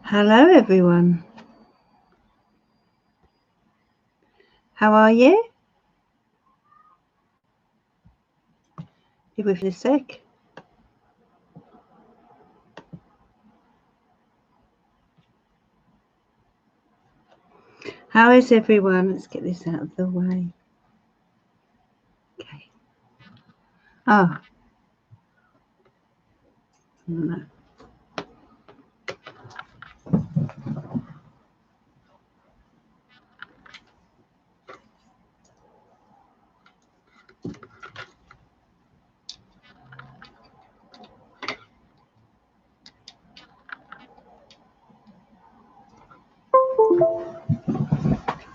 Hello, everyone. How are you? Be with you a sec. How is everyone? Let's get this out of the way. Okay. Oh. No.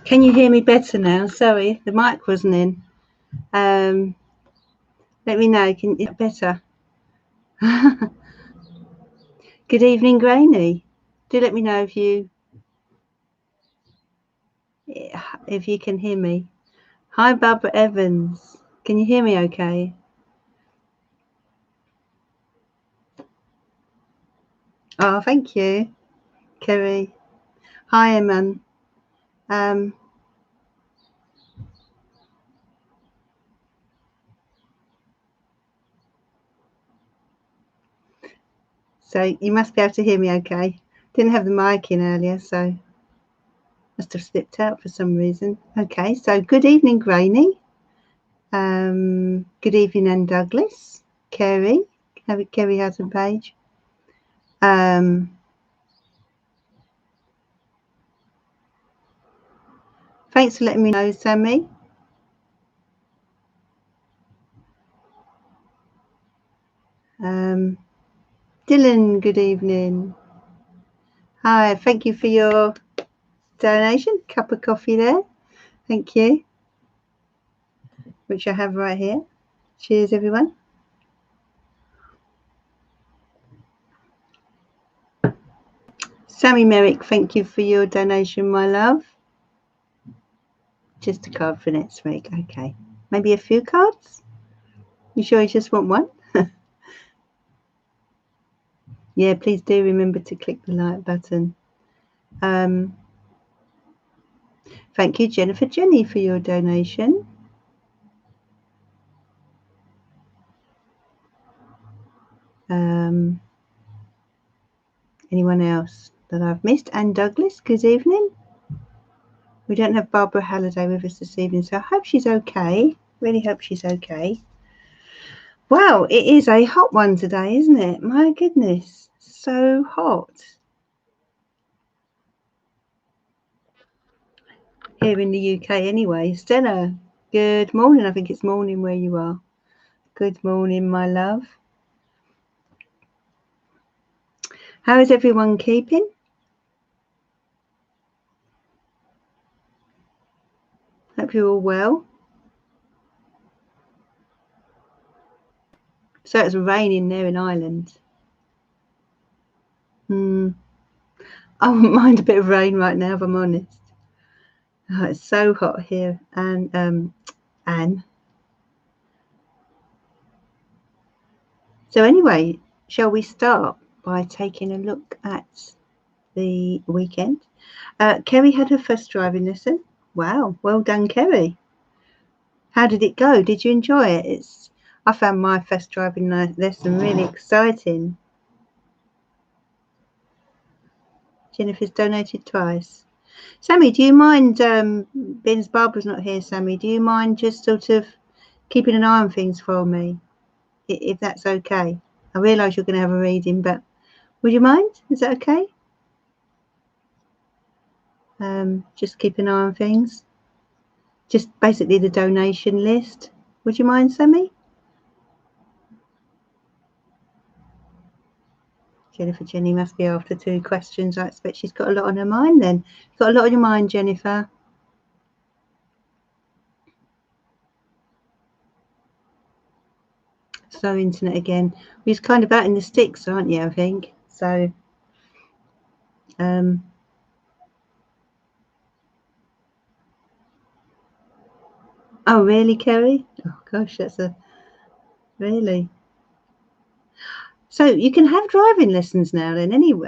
Can you hear me better now? Sorry, the mic wasn't in. Let me know. Can you better? Good evening, Grainy. Do let me know if you can hear me. Hi, Barbara Evans. Can you hear me okay? Oh, thank you, Kerry. Hi, Eman. So you must be able to hear me okay. Didn't have the mic in earlier, so must have slipped out for some reason. Okay, so good evening, Grainy. Good evening, Anne Douglas. Kerry. Kerry Houghton Page. Thanks for letting me know, Sammy. Dylan, good evening. Hi, thank you for your donation. Cup of coffee there. Thank you. Which I have right here. Cheers, everyone. Sammy Merrick, thank you for your donation, my love. Just a card for next week. Okay. Maybe a few cards? You sure you just want one? Yeah, please do remember to click the like button. Thank you, Jennifer Jenny, for your donation. Anyone else that I've missed? Anne Douglas, good evening. We don't have Barbara Halliday with us this evening, so I hope she's okay. Really hope she's okay. Wow, it is a hot one today, isn't it? My goodness, so hot. Here in the UK anyway. Stella, good morning. I think it's morning where you are. Good morning, my love. How is everyone keeping? Hope you're all well. So it's raining there in Ireland. I wouldn't mind a bit of rain right now, if I'm honest. Oh, it's so hot here. And Anne. So anyway, shall we start by taking a look at the weekend? Kerry had her first driving lesson. Wow, well done, Kerry. How did it go? Did you enjoy it? I found my first driving lesson really exciting. Jennifer's donated twice. Sammy, do you mind, being as Barbara's not here, Sammy, do you mind just sort of keeping an eye on things for me, if that's okay? I realise you're going to have a reading, but would you mind? Is that okay? Just keep an eye on things. Just basically the donation list. Would you mind, Sammy? Jennifer Jenny must be after 2 questions. I expect she's got a lot on her mind then. You've got a lot on your mind, Jennifer. Slow internet again. We're kind of out in the sticks, aren't you, I think? So, oh, really, Kerry? Oh, gosh, really. So you can have driving lessons now then, anyway.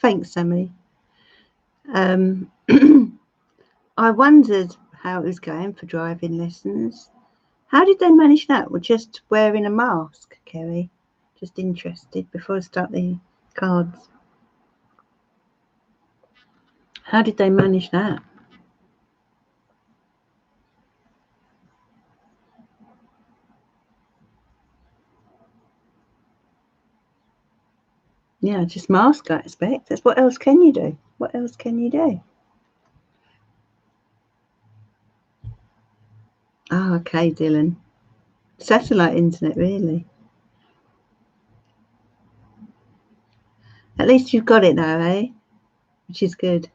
Thanks, Sammy. I wondered how it was going for driving lessons. How did they manage that? Well, just wearing a mask, Kerry? Just interested before I start the cards. How did they manage that? Yeah, just mask, I expect. That's what else can you do? What else can you do? Oh, okay, Dylan. Satellite internet, really. At least you've got it now, eh? Which is good.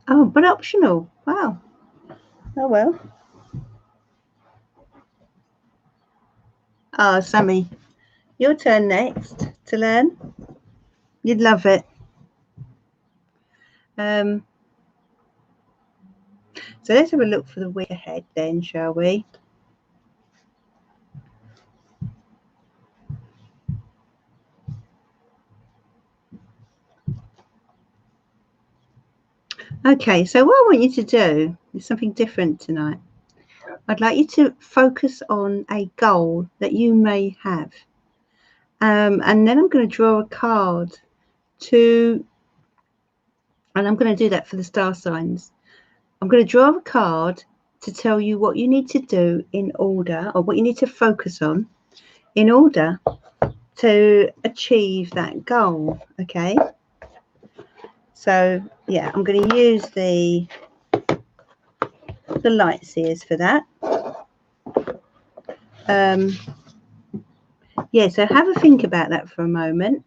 Oh, but optional. Wow. Oh, well. Oh, Sammy, your turn next to learn. You'd love it. So let's have a look for the week ahead then, shall we? Okay, so what I want you to do is something different tonight. I'd like you to focus on a goal that you may have. And then I'm going to draw a card and I'm going to do that for the star signs. I'm going to draw a card to tell you what you need to do in order, or what you need to focus on in order to achieve that goal. Okay. So yeah, I'm going to use the light seers for that. Yeah, so have a think about that for a moment.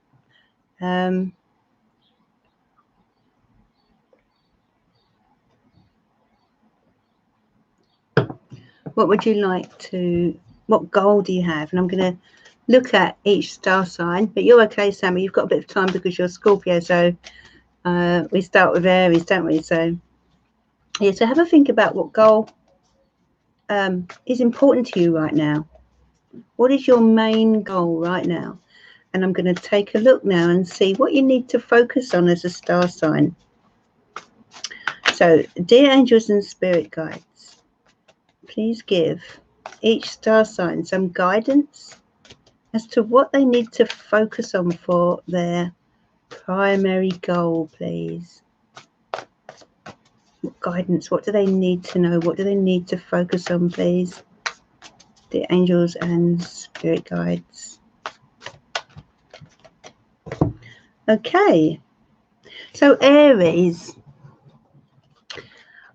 What would you like to, what goal do you have? And I'm going to look at each star sign, but you're okay, Sammy. You've got a bit of time because you're Scorpio, so we start with Aries, don't we? So yeah, so have a think about what goal is important to you right now. What is your main goal right now? And I'm going to take a look now and see what you need to focus on as a star sign. So, dear angels and spirit guides, please give each star sign some guidance as to what they need to focus on for their primary goal, please. What guidance? What do they need to know? What do they need to focus on, please? The angels and spirit guides. Okay. So, Aries,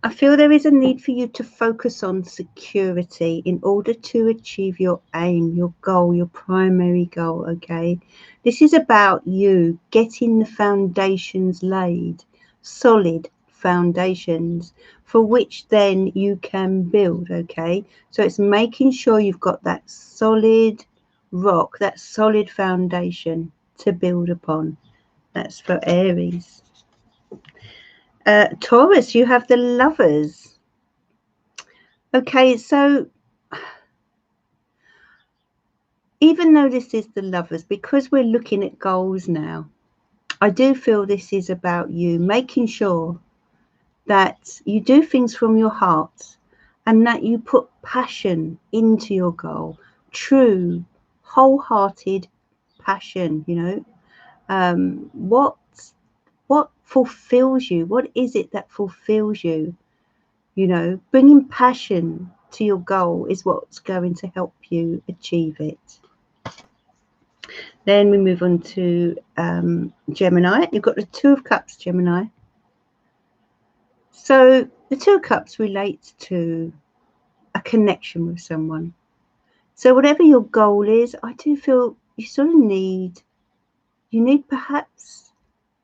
I feel there is a need for you to focus on security in order to achieve your aim, your goal, your primary goal, okay? This is about you getting the foundations laid, solid foundations, for which then you can build, okay? So it's making sure you've got that solid rock, that solid foundation to build upon. That's for Aries. Taurus, you have the Lovers. Okay, so even though this is the Lovers, because we're looking at goals now, I do feel this is about you making sure that you do things from your heart and that you put passion into your goal, true, wholehearted passion, you know. What fulfills you? What is it that fulfills you? You know, bringing passion to your goal is what's going to help you achieve it. Then we move on to Gemini. You've got the Two of Cups, Gemini. So the Two of Cups relates to a connection with someone. So whatever your goal is, I do feel you sort of need perhaps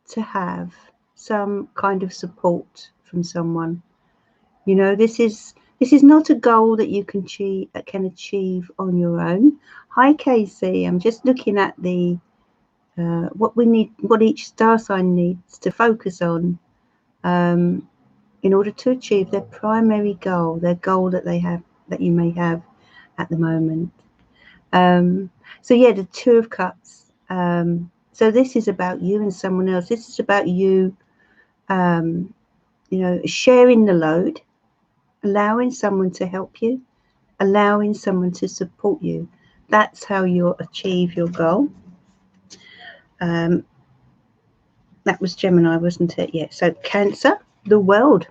to have some kind of support from someone. You know, this is not a goal that you can achieve on your own. Hi, Casey. I'm just looking at the what each star sign needs to focus on in order to achieve their primary goal, their goal that they have, that you may have at the moment. So yeah, the Two of Cups. So this is about you and someone else. This is about you, sharing the load, allowing someone to help you, allowing someone to support you. That's how you'll achieve your goal. That was Gemini, wasn't it? Yeah. So Cancer, the world.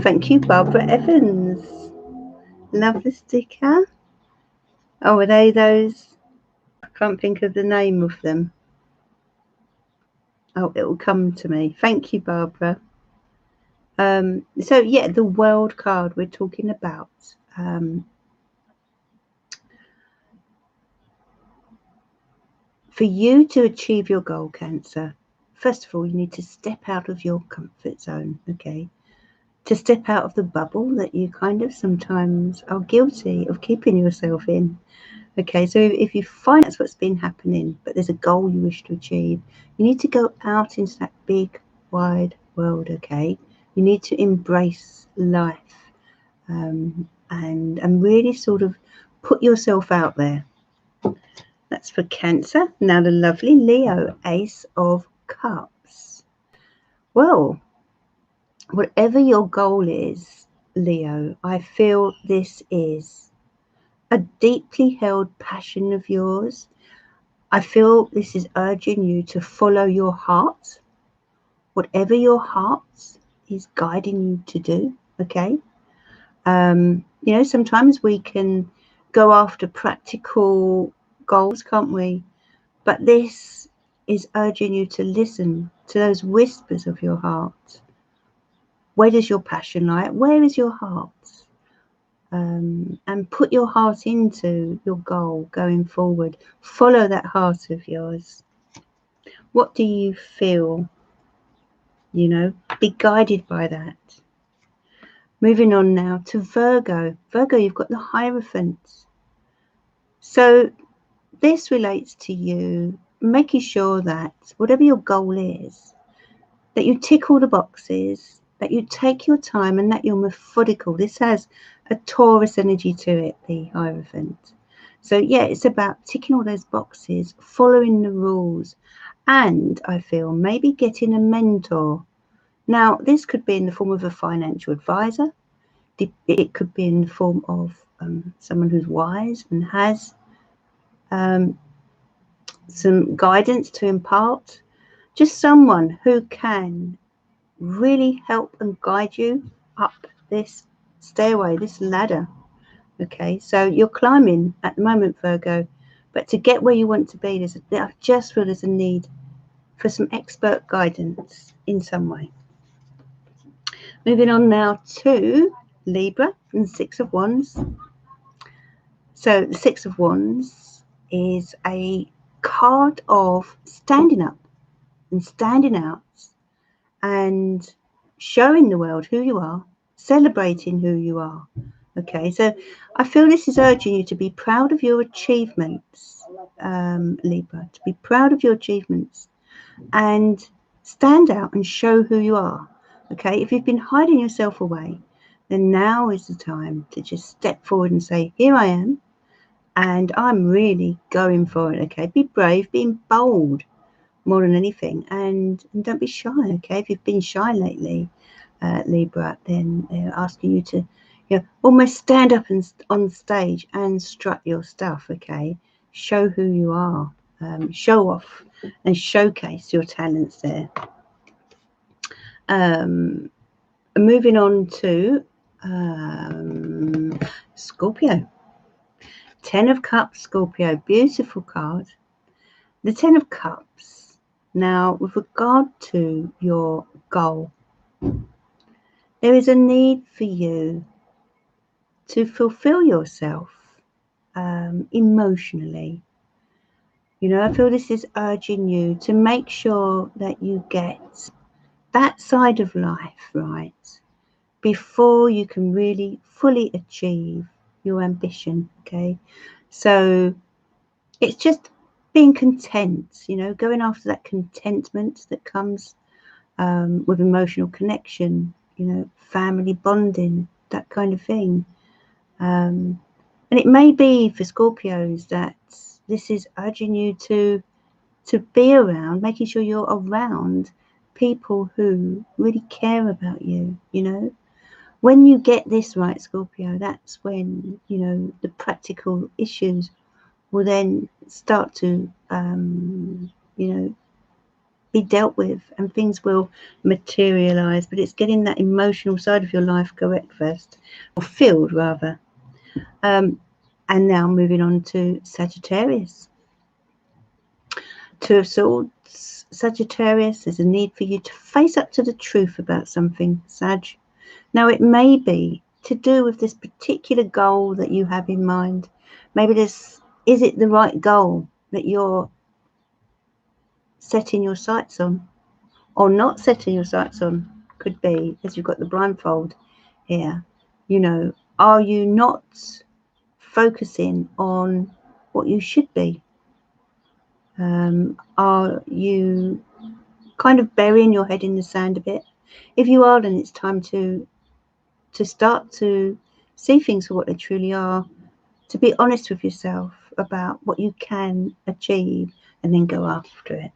Thank you, Barbara Evans. Love the sticker. Oh, are they those? I can't think of the name of them. Oh, it will come to me. Thank you, Barbara. So yeah, the world card we're talking about. For you to achieve your goal, Cancer, first of all, you need to step out of your comfort zone, okay? To step out of the bubble that you kind of sometimes are guilty of keeping yourself in. Okay, so if you find that's what's been happening, but there's a goal you wish to achieve, you need to go out into that big, wide world, okay? You need to embrace life and really sort of put yourself out there. That's for Cancer. Now the lovely Leo, Ace of Cups. Well, whatever your goal is, Leo, I feel this is a deeply held passion of yours. I feel this is urging you to follow your heart, whatever your heart is guiding you to do, okay? Sometimes we can go after practical goals, can't we? But this is urging you to listen to those whispers of your heart. Where does your passion lie? Where is your heart? And put your heart into your goal going forward. Follow that heart of yours. What do you feel? Be guided by that. Moving on now to Virgo. Virgo, you've got the Hierophant. So this relates to you making sure that whatever your goal is, that you tick all the boxes, that you take your time and that you're methodical. This has a Taurus energy to it, the Hierophant. So yeah, it's about ticking all those boxes, following the rules, and I feel maybe getting a mentor. Now, this could be in the form of a financial advisor. It could be in the form of someone who's wise and has some guidance to impart. Just someone who can really help and guide you up this stairway, this ladder. Okay, so you're climbing at the moment, Virgo, but to get where you want to be, I just feel there's a need for some expert guidance in some way. Moving on now to Libra and Six of Wands. So the Six of Wands is a card of standing up and standing out and showing the world who you are, celebrating who you are. Okay, so I feel this is urging you to be proud of your achievements, Libra, to be proud of your achievements and stand out and show who you are. Okay, if you've been hiding yourself away, then now is the time to just step forward and say, here I am, and I'm really going for it. Okay, be brave, being bold more than anything, and don't be shy. Okay, if you've been shy lately, Libra, then they're asking you to almost stand up and on stage and strut your stuff. Okay, show who you are, show off and showcase your talents there. Moving on to Scorpio. 10 of Cups, Scorpio, beautiful card. The 10 of Cups. Now, with regard to your goal, there is a need for you to fulfill yourself emotionally. I feel this is urging you to make sure that you get that side of life right before you can really fully achieve your ambition. Okay, so it's just being content, going after that contentment that comes with emotional connection, family bonding, that kind of thing. And it may be for Scorpios that this is urging you to to be around, making sure you're around people who really care about you, you know. When you get this right, Scorpio, that's when, you know, the practical issues will then start to, you know, be dealt with, and things will materialize. But it's getting that emotional side of your life correct first, or filled rather. And now moving on to Sagittarius. Two of Swords, Sagittarius, there's a need for you to face up to the truth about something, Sag. Now, it may be to do with this particular goal that you have in mind. Maybe is it the right goal that you're setting your sights on, or not setting your sights on? Could be, as you've got the blindfold here. You know, are you not focusing on what you should be? Are you kind of burying your head in the sand a bit? If you are, then it's time to start to see things for what they truly are, to be honest with yourself about what you can achieve, and then go after it.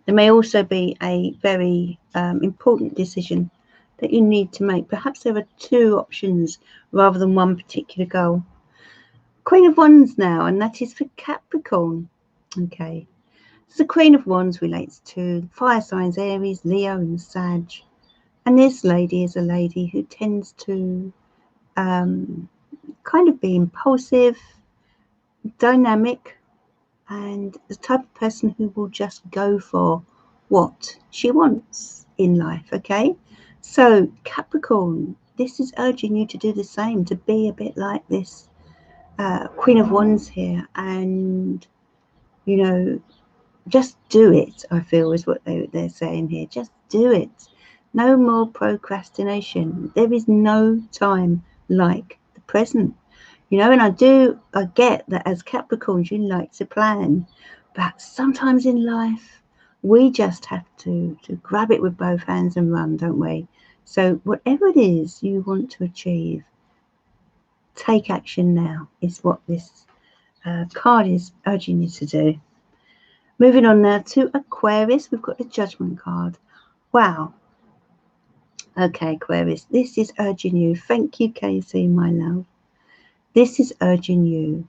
There may also be a very important decision that you need to make. Perhaps there are two options rather than one particular goal. Queen of Wands now, and that is for Capricorn. Okay, so the Queen of Wands relates to fire signs, Aries, Leo, and Sag. And this lady is a lady who tends to kind of be impulsive, dynamic, and the type of person who will just go for what she wants in life. Okay, so Capricorn, this is urging you to do the same, to be a bit like this Queen of Wands here, and, you know, just do it. I feel is what they're saying here. Just do it. No more procrastination. There is no time like the present. You know, and I get that as Capricorns, you like to plan, but sometimes in life, we just have to grab it with both hands and run, don't we? So whatever it is you want to achieve, take action now, is what this card is urging you to do. Moving on now to Aquarius, we've got the Judgment card. Wow. Okay, Aquarius, this is urging you. Thank you, Casey, my love. This is urging you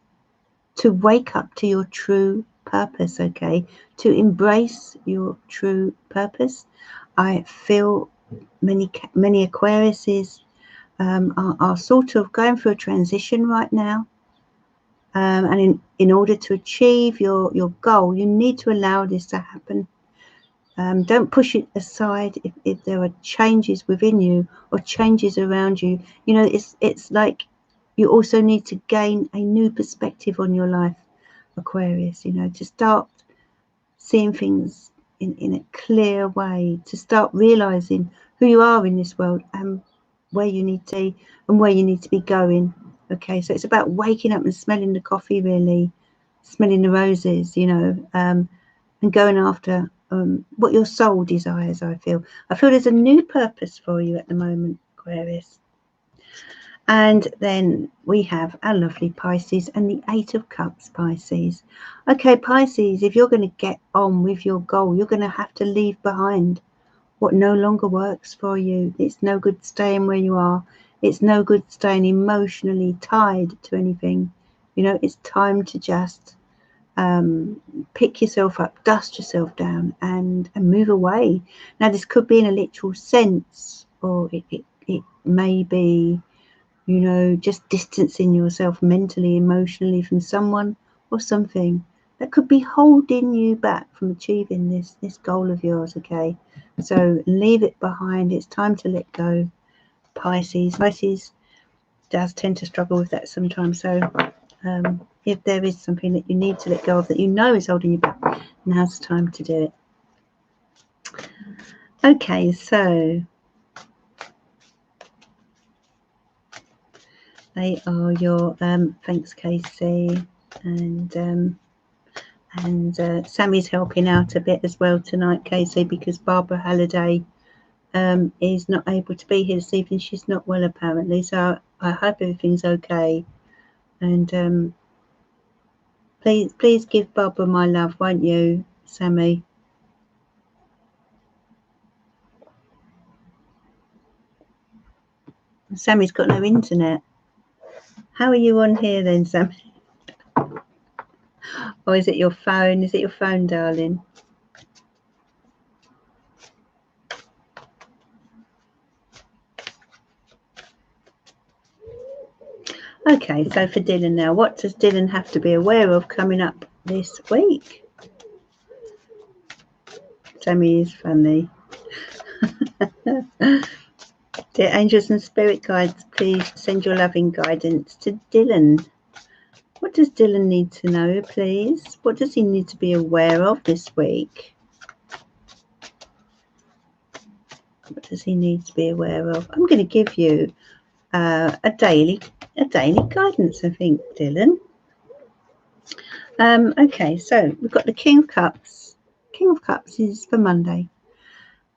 to wake up to your true purpose, okay? To embrace your true purpose. I feel many Aquariuses are sort of going through a transition right now. And in order to achieve your goal, you need to allow this to happen. Don't push it aside if there are changes within you or changes around you. You know, it's like you also need to gain a new perspective on your life, Aquarius, you know, to start seeing things in a clear way, to start realizing who you are in this world and where you need to be and where you need to be going. Okay, so it's about waking up and smelling the coffee, really, smelling the roses, you know, and going after what your soul desires. I feel there's a new purpose for you at the moment, Aquarius. And then we have our lovely Pisces and the Eight of Cups, Pisces. Okay, Pisces, if you're going to get on with your goal, you're going to have to leave behind what no longer works for you. It's no good staying where you are. It's no good staying emotionally tied to anything. You know, it's time to just pick yourself up, dust yourself down, and move away. Now, this could be in a literal sense, or it may be, you know, just distancing yourself mentally, emotionally from someone or something that could be holding you back from achieving this goal of yours. Okay, so leave it behind. It's time to let go, Pisces. Pisces does tend to struggle with that sometimes. So if there is something that you need to let go of that you know is holding you back, now's the time to do it. Okay, so they are your thanks, Casey, and Sammy's helping out a bit as well tonight, Casey, because Barbara Halliday is not able to be here this evening. She's not well, apparently, so I hope everything's okay. And Please give Barbara my love, won't you, Sammy? Sammy's got no internet. How are you on here then, Sammy? Or is it your phone? Is it your phone, darling? Okay, so for Dylan now, what does Dylan have to be aware of coming up this week? Sammy is funny. Dear angels and spirit guides, please send your loving guidance to Dylan. What does Dylan need to know, please? What does he need to be aware of this week? What does he need to be aware of? I'm going to give you a daily guidance, I think, Dylan. Okay, so we've got the King of Cups. King of Cups is for Monday.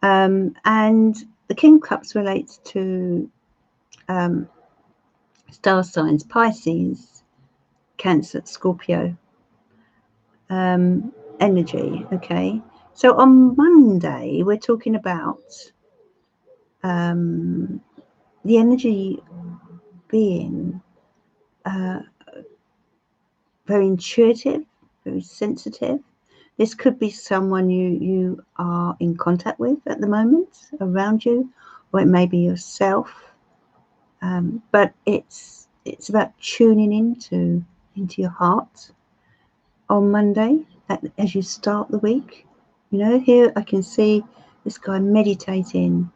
And the King of Cups relates to star signs, Pisces, Cancer, Scorpio energy. Okay, so on Monday we're talking about the energy being very intuitive, very sensitive. This could be someone you are in contact with at the moment around you, or it may be yourself. But it's about tuning into your heart on Monday as you start the week. You know, here I can see this guy meditating.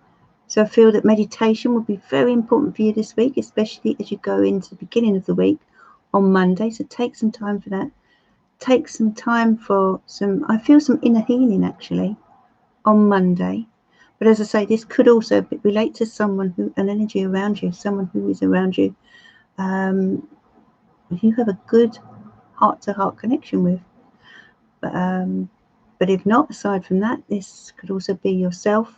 So I feel that meditation will be very important for you this week, especially as you go into the beginning of the week on Monday. So take some time for that. Take some time for I feel some inner healing actually on Monday. But as I say, this could also relate to someone an energy around you, someone who is around you, you have a good heart-to-heart connection with. But if not, aside from that, this could also be yourself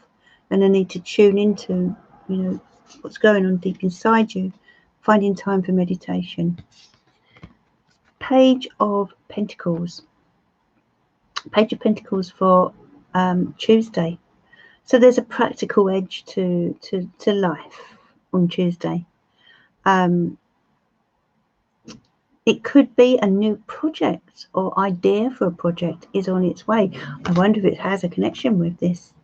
and a need to tune into, you know, what's going on deep inside you, finding time for meditation. Page of Pentacles. Page of Pentacles for Tuesday. So there's a practical edge to life on Tuesday. It could be a new project or idea for a project is on its way. I wonder if it has a connection with this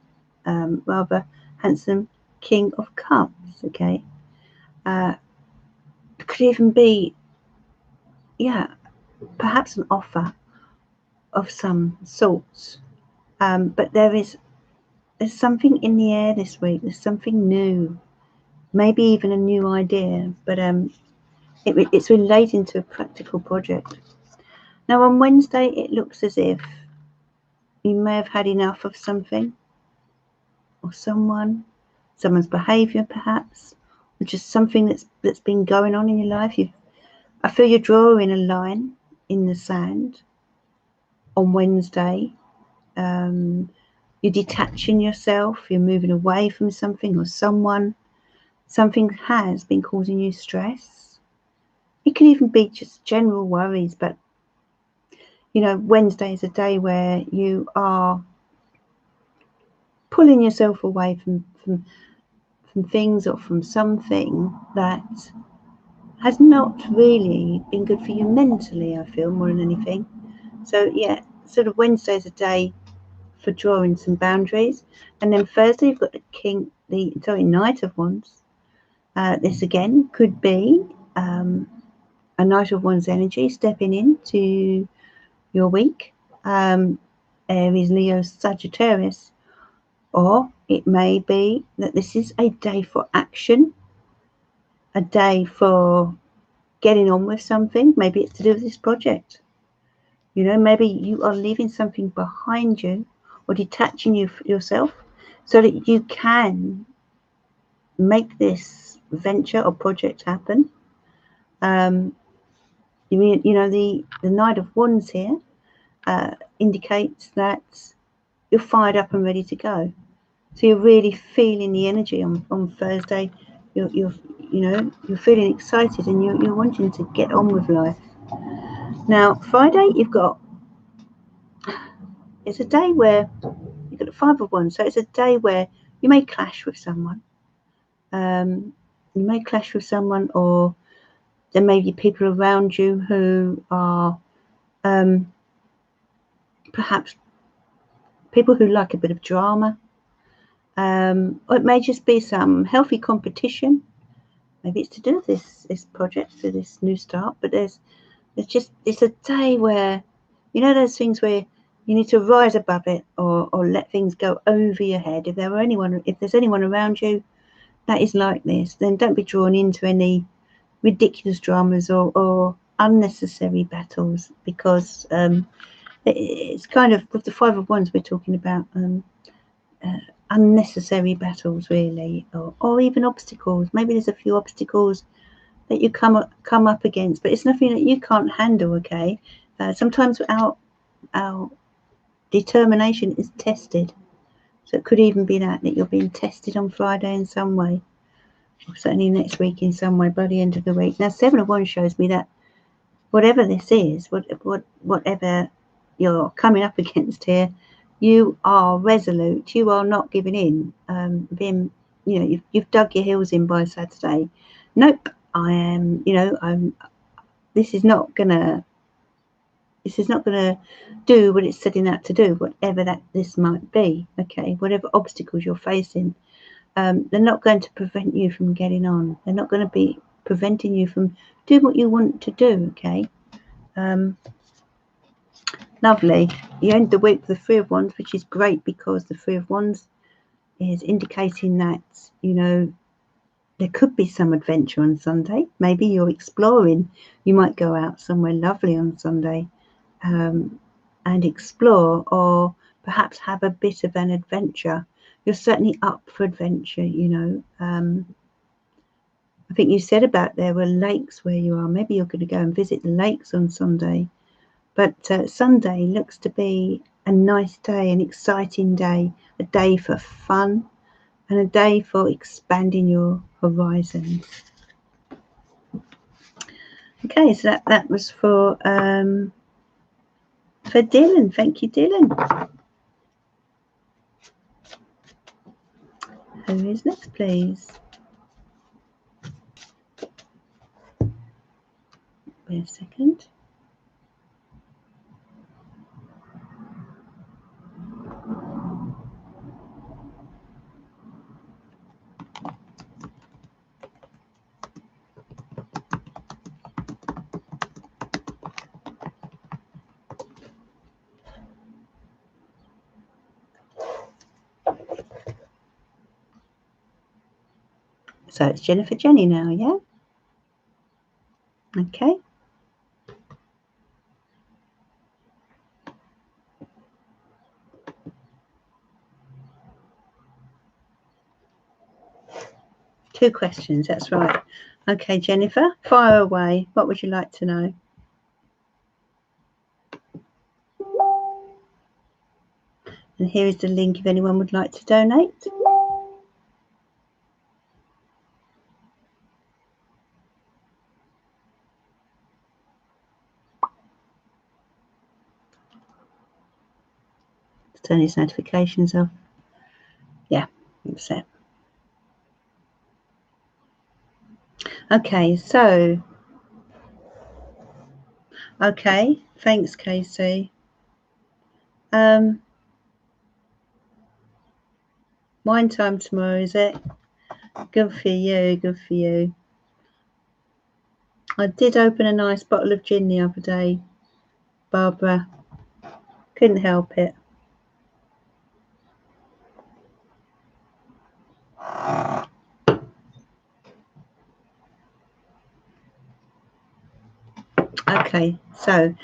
rather handsome King of Cups. Okay, it could even be, yeah, perhaps an offer of some sorts. But there's something in the air this week. There's something new, maybe even a new idea. But it's relating to a practical project. Now on Wednesday, it looks as if you may have had enough of something or someone's behaviour perhaps, or just something that's been going on in your life. I feel you're drawing a line in the sand on Wednesday. You're detaching yourself, you're moving away from something or someone. Something has been causing you stress. It could even be just general worries, but you know, Wednesday is a day where you are pulling yourself away from things or from something that has not really been good for you mentally, I feel, more than anything. So yeah, sort of Wednesday is a day for drawing some boundaries. And then Thursday you've got the Knight of Wands. This again could be a Knight of Wands energy stepping into your week. Aries, Leo, Sagittarius. Or it may be that this is a day for action, a day for getting on with something. Maybe it's to do with this project. You know, maybe you are leaving something behind you or detaching yourself so that you can make this venture or project happen. You know, the Knight of Wands here indicates that you're fired up and ready to go. So you're really feeling the energy on Thursday. You're feeling excited and you're wanting to get on with life. Now, Friday, it's a day where you've got a 5 of Wands, so it's a day where you may clash with someone. You may clash with someone, or there may be people around you who are perhaps people who like a bit of drama. Or it may just be some healthy competition. Maybe it's to do with this project, for this new start, but it's a day where, you know, those things where you need to rise above it, or let things go over your head. If there's anyone around you that is like this, then don't be drawn into any ridiculous dramas or unnecessary battles, because it's kind of, with the 5 of Wands, we're talking about unnecessary battles, really, or even obstacles. Maybe there's a few obstacles that you come up against, but it's nothing that you can't handle. Okay, sometimes our determination is tested, so it could even be that you're being tested on Friday in some way, or certainly next week in some way, by the end of the week. Now, 7 of Wands shows me that whatever this is, whatever you're coming up against here, you are resolute. You are not giving in. You've dug your heels in by Saturday. Nope, I am. This is not gonna do what it's setting out to do, whatever this might be. Okay, whatever obstacles you're facing, they're not going to prevent you from getting on. They're not going to be preventing you from doing what you want to do. Okay. Lovely. You end the week with the 3 of Wands, which is great, because the 3 of Wands is indicating that, there could be some adventure on Sunday. Maybe you're exploring. You might go out somewhere lovely on Sunday and explore, or perhaps have a bit of an adventure. You're certainly up for adventure, I think you said about there were lakes where you are. Maybe you're going to go and visit the lakes on Sunday. But Sunday looks to be a nice day, an exciting day, a day for fun, and a day for expanding your horizons. Okay, so that was for Dylan. Thank you, Dylan. Who is next, please? Wait a second. So it's Jennifer Jenny now, yeah? Okay. Two questions, that's right. Okay, Jennifer, fire away. What would you like to know? And here is the link if anyone would like to donate. Turn these notifications off. Yeah, that's it. Okay, so okay, thanks, Casey. Wine time tomorrow, is it? Good for you, good for you. I did open a nice bottle of gin the other day, Barbara. Couldn't help it. Okay, so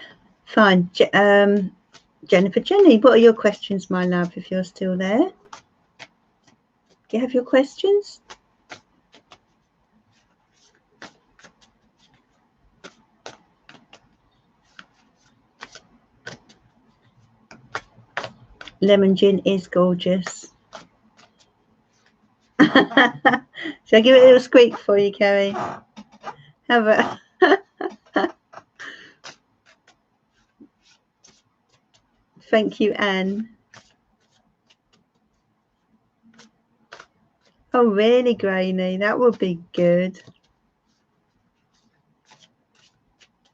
fine. Jennifer Jenny, what are your questions, my love, if you're still there? Do you have your questions? Lemon gin is gorgeous. Shall I give it a little squeak for you, Kerry? Have a Thank you, Anne. Oh, really, Grainy? That would be good.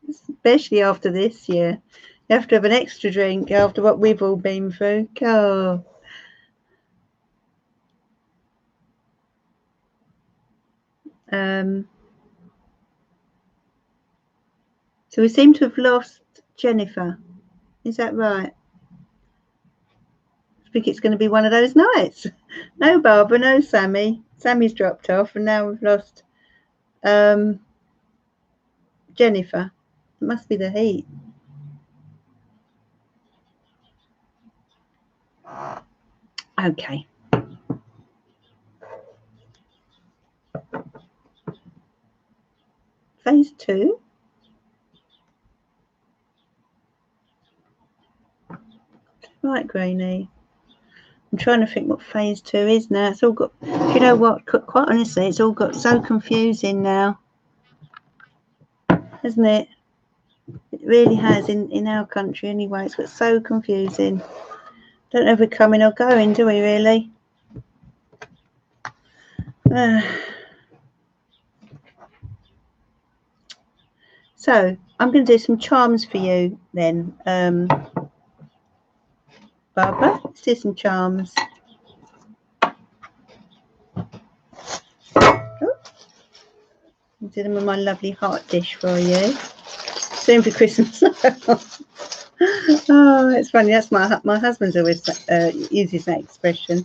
Especially after this year. You have to have an extra drink after what we've all been through. Oh. So we seem to have lost Jennifer. Is that right? I think it's going to be one of those nights. No Barbara, no Sammy. Sammy's dropped off, and now we've lost Jennifer. It must be the heat. Okay. Phase 2. Right, Grainy. I'm trying to think what phase 2 is now. It's all got, you know what, quite honestly, it's all got so confusing now. Hasn't it? It really has, in our country anyway. It's got so confusing. Don't know if we're coming or going, do we really? So I'm going to do some charms for you then, Barbara. Let's do some charms. I'll do them with my lovely heart dish for you. Soon for Christmas. Oh, it's funny. That's my husband's always uses that expression.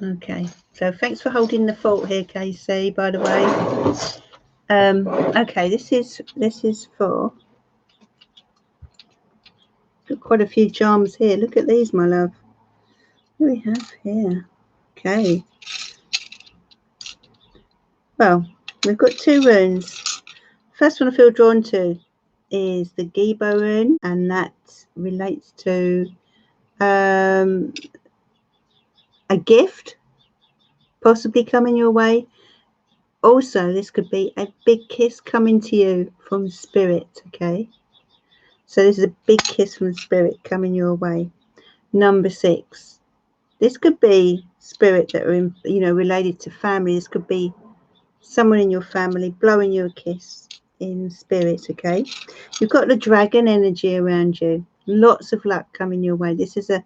Okay, so thanks for holding the fort here, Casey, by the way. Okay, this is for, got quite a few charms here. Look at these, my love. What do we have here? Okay. Well, we've got 2 runes. First one I feel drawn to is the Gibo rune, and that relates to a gift possibly coming your way. Also, this could be a big kiss coming to you from spirit, okay? So this is a big kiss from spirit coming your way. Number 6. This could be spirit that are in, related to family. This could be someone in your family blowing you a kiss in spirit, okay? You've got the dragon energy around you. Lots of luck coming your way. This is a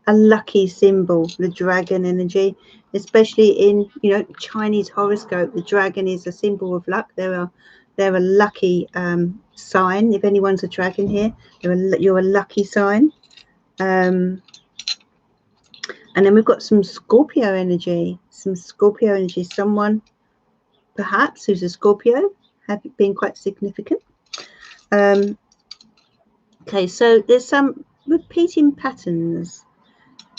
lucky symbol, the dragon energy, especially in Chinese horoscope. The dragon is a symbol of luck. They're a lucky sign. If anyone's a dragon here, you're a lucky sign. And then we've got some Scorpio energy. Someone perhaps who's a Scorpio, have been quite significant. Okay, so there's some repeating patterns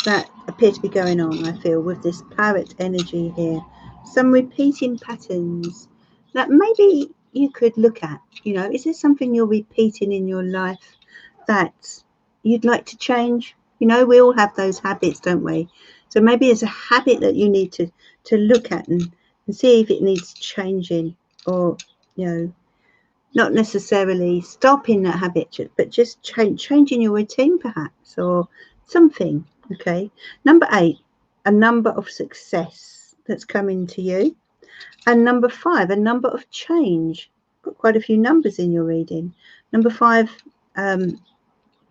that appear to be going on, I feel, with this parrot energy here. Some repeating patterns that maybe you could look at. Is there something you're repeating in your life that you'd like to change? We all have those habits, don't we? So maybe there's a habit that you need to look at and see if it needs changing, or not necessarily stopping that habit, but just changing your routine perhaps, or something. Okay, number 8, a number of success that's coming to you. And number 5, a number of change. Got quite a few numbers in your reading. Number 5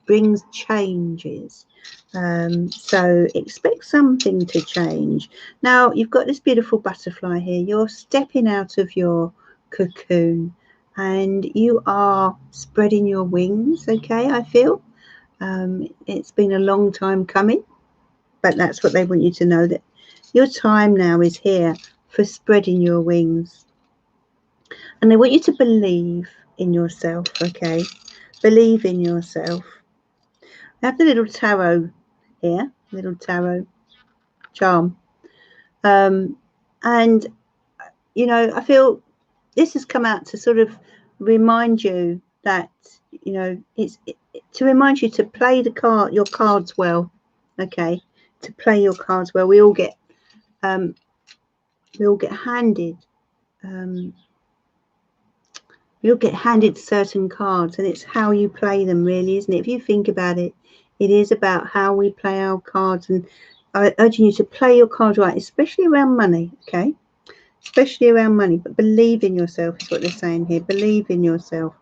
brings changes. So expect something to change. Now you've got this beautiful butterfly here. You're stepping out of your cocoon and you are spreading your wings. Okay, I feel it's been a long time coming, but that's what they want you to know, that your time now is here for spreading your wings. And they want you to believe in yourself. Okay, believe in yourself. I have the little tarot here, little tarot charm, and I feel this has come out to sort of remind you that, you know, to remind you to play your cards well. Okay, to play your cards well. We all get handed certain cards, and it's how you play them, really, isn't it? If you think about it, it is about how we play our cards, and I'm urging you to play your cards right, especially around money. Okay, especially around money, but believe in yourself is what they're saying here. Believe in yourself.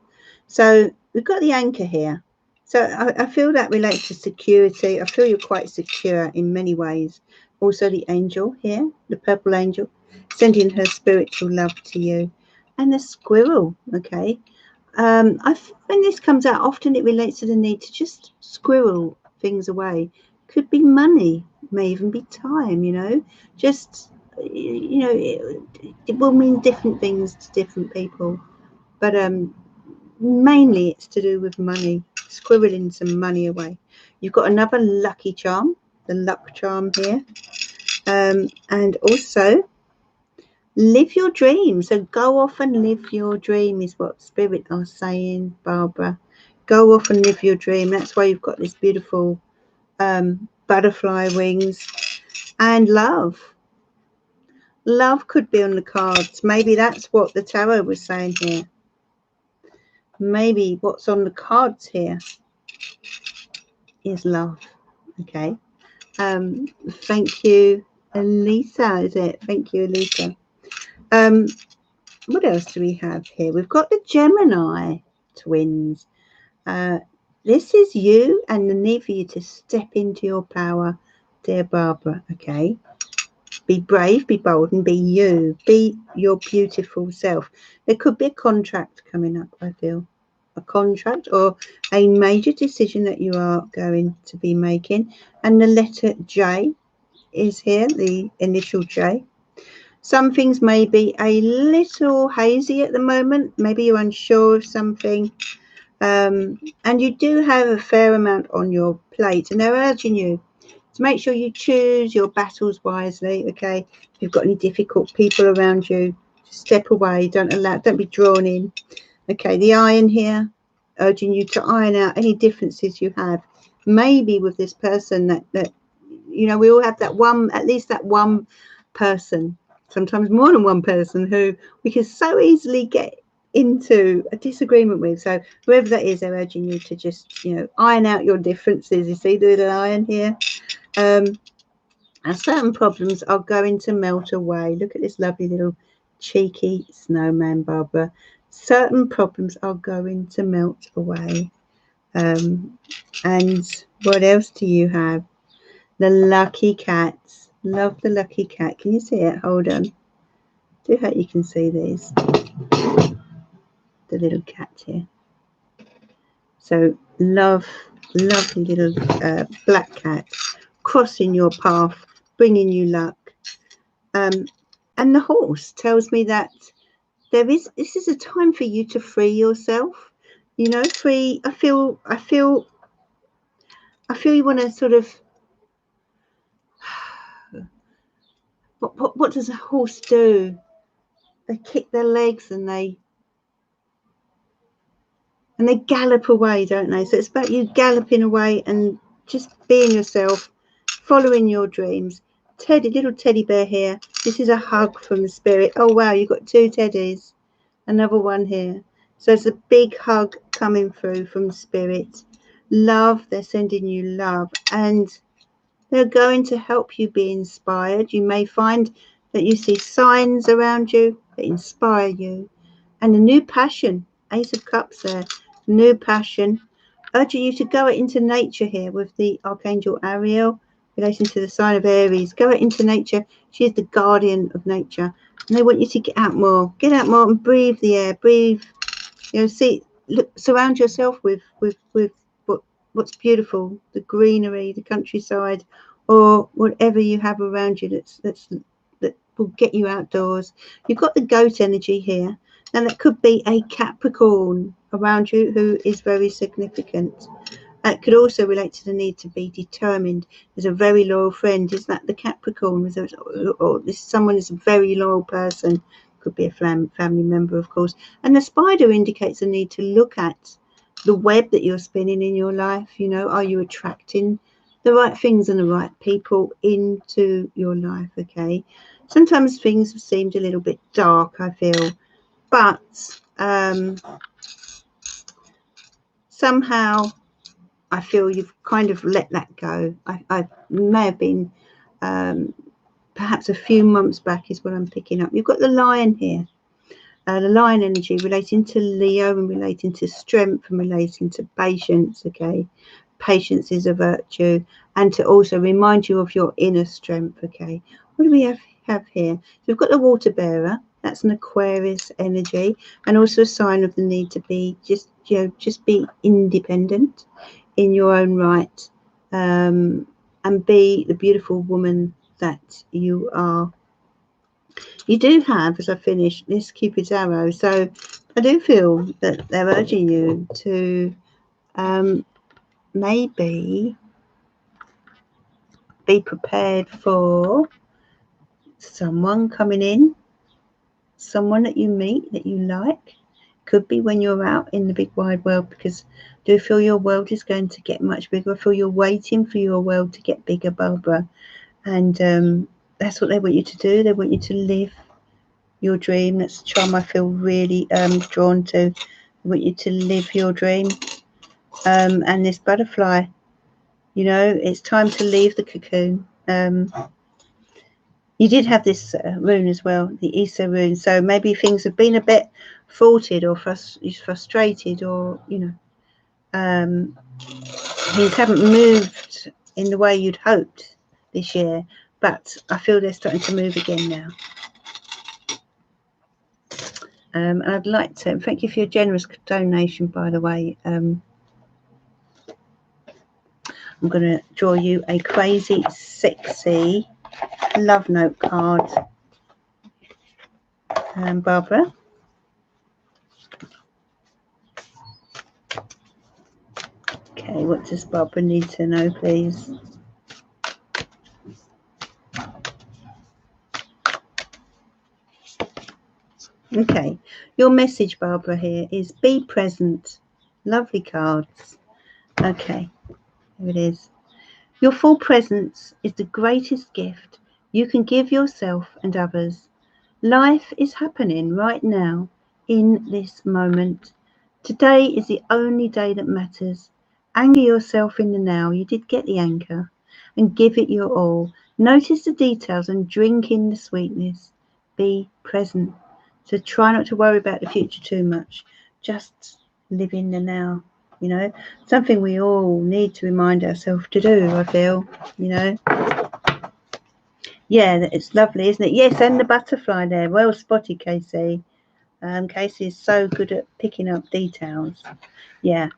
So we've got the anchor here. So I feel that relates to security. I feel you're quite secure in many ways. Also the angel here, the purple angel, sending her spiritual love to you. And the squirrel, okay. When this comes out, often it relates to the need to just squirrel things away. Could be money, may even be time, you know. Just, you know, it will mean different things to different people. But mainly it's to do with money, squirreling some money away. You've got another lucky charm, the luck charm here. And also live your dream. So go off and live your dream is what Spirit are saying, Barbara. Go off and live your dream. That's why you've got this beautiful butterfly wings. And love. Love could be on the cards. Maybe that's what the tarot was saying here. Maybe what's on the cards here is love. Okay. Thank you, Elisa, is it? Thank you, Elisa. What else do we have here? We've got the Gemini twins. This is you and the need for you to step into your power, dear Barbara. Okay. Be brave, be bold, and be you. Be your beautiful self. There could be a contract coming up, I feel. A contract or a major decision that you are going to be making. And the letter J is here, the initial J. Some things may be a little hazy at the moment. Maybe you're unsure of something. And you do have a fair amount on your plate. And they're urging you to make sure you choose your battles wisely, okay? If you've got any difficult people around you, step away. Don't be drawn in. Okay, the iron here, urging you to iron out any differences you have. Maybe with this person that you know, we all have that one, at least that one person, sometimes more than one person, who we can so easily get into a disagreement with. So whoever that is, they're urging you to just, you know, iron out your differences. You see the little iron here? And certain problems are going to melt away. Look at this lovely little cheeky snowman, Barbara. Certain problems are going to melt away. And what else do you have? The lucky cats. Love the lucky cat. Can you see it? Hold on. Do hope you can see these. The little cat here. So lovely little black cat crossing your path, bringing you luck. And the horse tells me that this is a time for you to free yourself. You know, free. I feel you want to sort of. What does a horse do? They kick their legs and they gallop away, don't they? So it's about you galloping away and just being yourself, following your dreams. Little teddy bear here. This is a hug from the spirit. Oh wow, you've got two teddies. Another one here. So it's a big hug coming through from spirit. Love, they're sending you love, and they're going to help you be inspired. You may find that you see signs around you that inspire you, and a new passion. Ace of Cups there. New passion, urging you to go out into nature here with the Archangel Ariel, relating to the sign of Aries. Go out into nature. She is the guardian of nature, and they want you to get out more and breathe the air. Breathe, you know, look, surround yourself with what's beautiful, the greenery, the countryside, or whatever you have around you that will get you outdoors. You've got the goat energy here. And that could be a Capricorn around you who is very significant. That could also relate to the need to be determined. There's a very loyal friend. Is that the Capricorn? Or this someone is a very loyal person. could be a family member, of course. And the spider indicates the need to look at the web that you're spinning in your life. You know, are you attracting the right things and the right people into your life? Okay. Sometimes things have seemed a little bit dark, I feel, but somehow I feel you've kind of let that go. I may have been perhaps a few months back is what I'm picking up. You've got the lion here. The lion energy relating to Leo and relating to strength and relating to patience, okay? Patience is a virtue, and to also remind you of your inner strength, okay? What do we have here? So we've got the water bearer. That's an Aquarius energy, and also a sign of the need to be just be independent in your own right, and be the beautiful woman that you are. You do have, as I finish, this Cupid's arrow. So I do feel that they're urging you to maybe be prepared for someone coming in, someone that you meet that you like. Could be when you're out in the big wide world, because I do feel your world is going to get much bigger. I feel you're waiting for your world to get bigger, Barbara. And that's what they want you to do. They want you to live your dream. That's the charm I feel really drawn to. I want you to live your dream. And this butterfly, you know, it's time to leave the cocoon. You did have this rune as well, the Issa rune. So maybe things have been a bit faulted or frustrated, or, you know, things haven't moved in the way you'd hoped this year. But I feel they're starting to move again now. And I'd like to thank you for your generous donation, by the way. I'm going to draw you a crazy, sexy love note card, Barbara. Okay, what does Barbara need to know, please? Okay, your message, Barbara, here is be present. Lovely cards. Okay, here it is. Your full presence is the greatest gift you can give yourself and others. Life is happening right now, in this moment. Today is the only day that matters. Anchor yourself in the now. You did get the anchor. And give it your all. Notice the details and drink in the sweetness. Be present. So try not to worry about the future too much. Just live in the now. You know, something we all need to remind ourselves to do, I feel, you know. Yeah, it's lovely, isn't it? Yes, and the butterfly there. Well spotted, Casey. Casey is so good at picking up details. Yeah.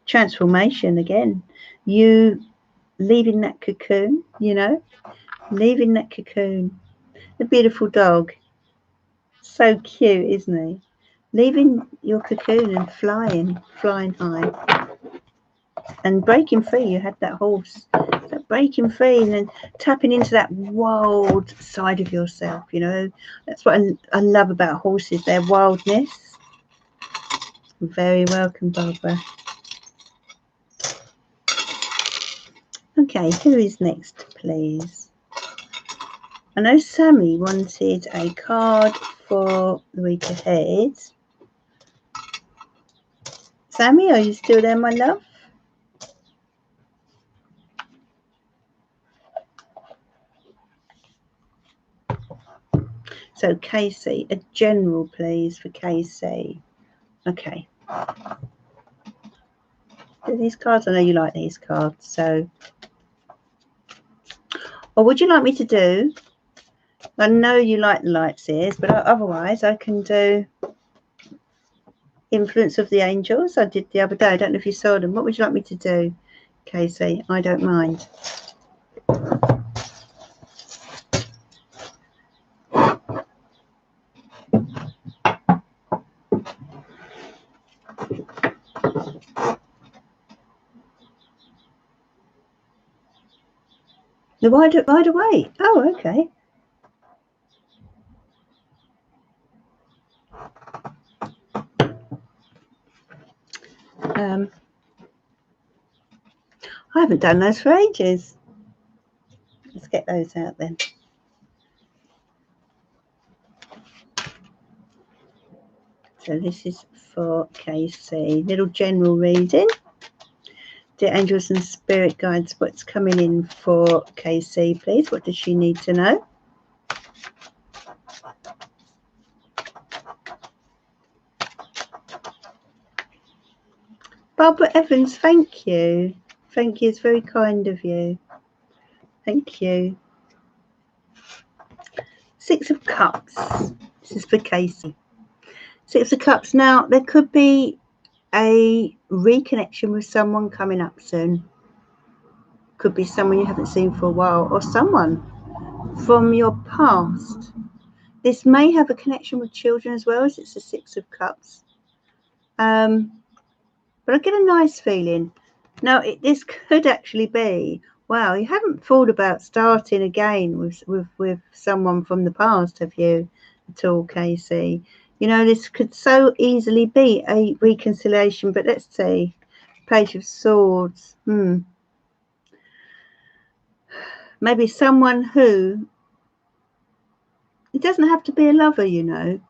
Transformation again. You leaving that cocoon, you know, leaving that cocoon. The beautiful dog. So cute, isn't he? Leaving your cocoon and flying high. And breaking free, you had that horse. That breaking free and then tapping into that wild side of yourself, you know. That's what I love about horses, their wildness. Very welcome, Barbara. Okay, who is next, please? I know Sammy wanted a card for the week ahead. Sammy, are you still there, my love? So Casey, a general, please, for Casey. Okay. These cards, I know you like these cards, so. Or would you like me to do? I know you like the lights ears, but otherwise I can do Influence of the Angels. I did the other day. I don't know if you saw them. What would you like me to do, Casey? I don't mind. The Wide Awake. Oh, okay. I haven't done those for ages. Let's get those out then. So this is for Casey. Little general reading. Dear angels and spirit guides, what's coming in for Casey, please? What does she need to know? Barbara Evans, thank you. Thank you. It's very kind of you. Thank you. Six of Cups. This is for Casey. Six of Cups. Now, there could be a reconnection with someone coming up soon. Could be someone you haven't seen for a while, or someone from your past. This may have a connection with children as well, as it's the Six of Cups. But I get a nice feeling. Now, this could actually be, wow, you haven't thought about starting again with someone from the past, have you, at all, Casey? You know, this could so easily be a reconciliation, but let's see. Page of Swords. Maybe someone who, it doesn't have to be a lover, you know.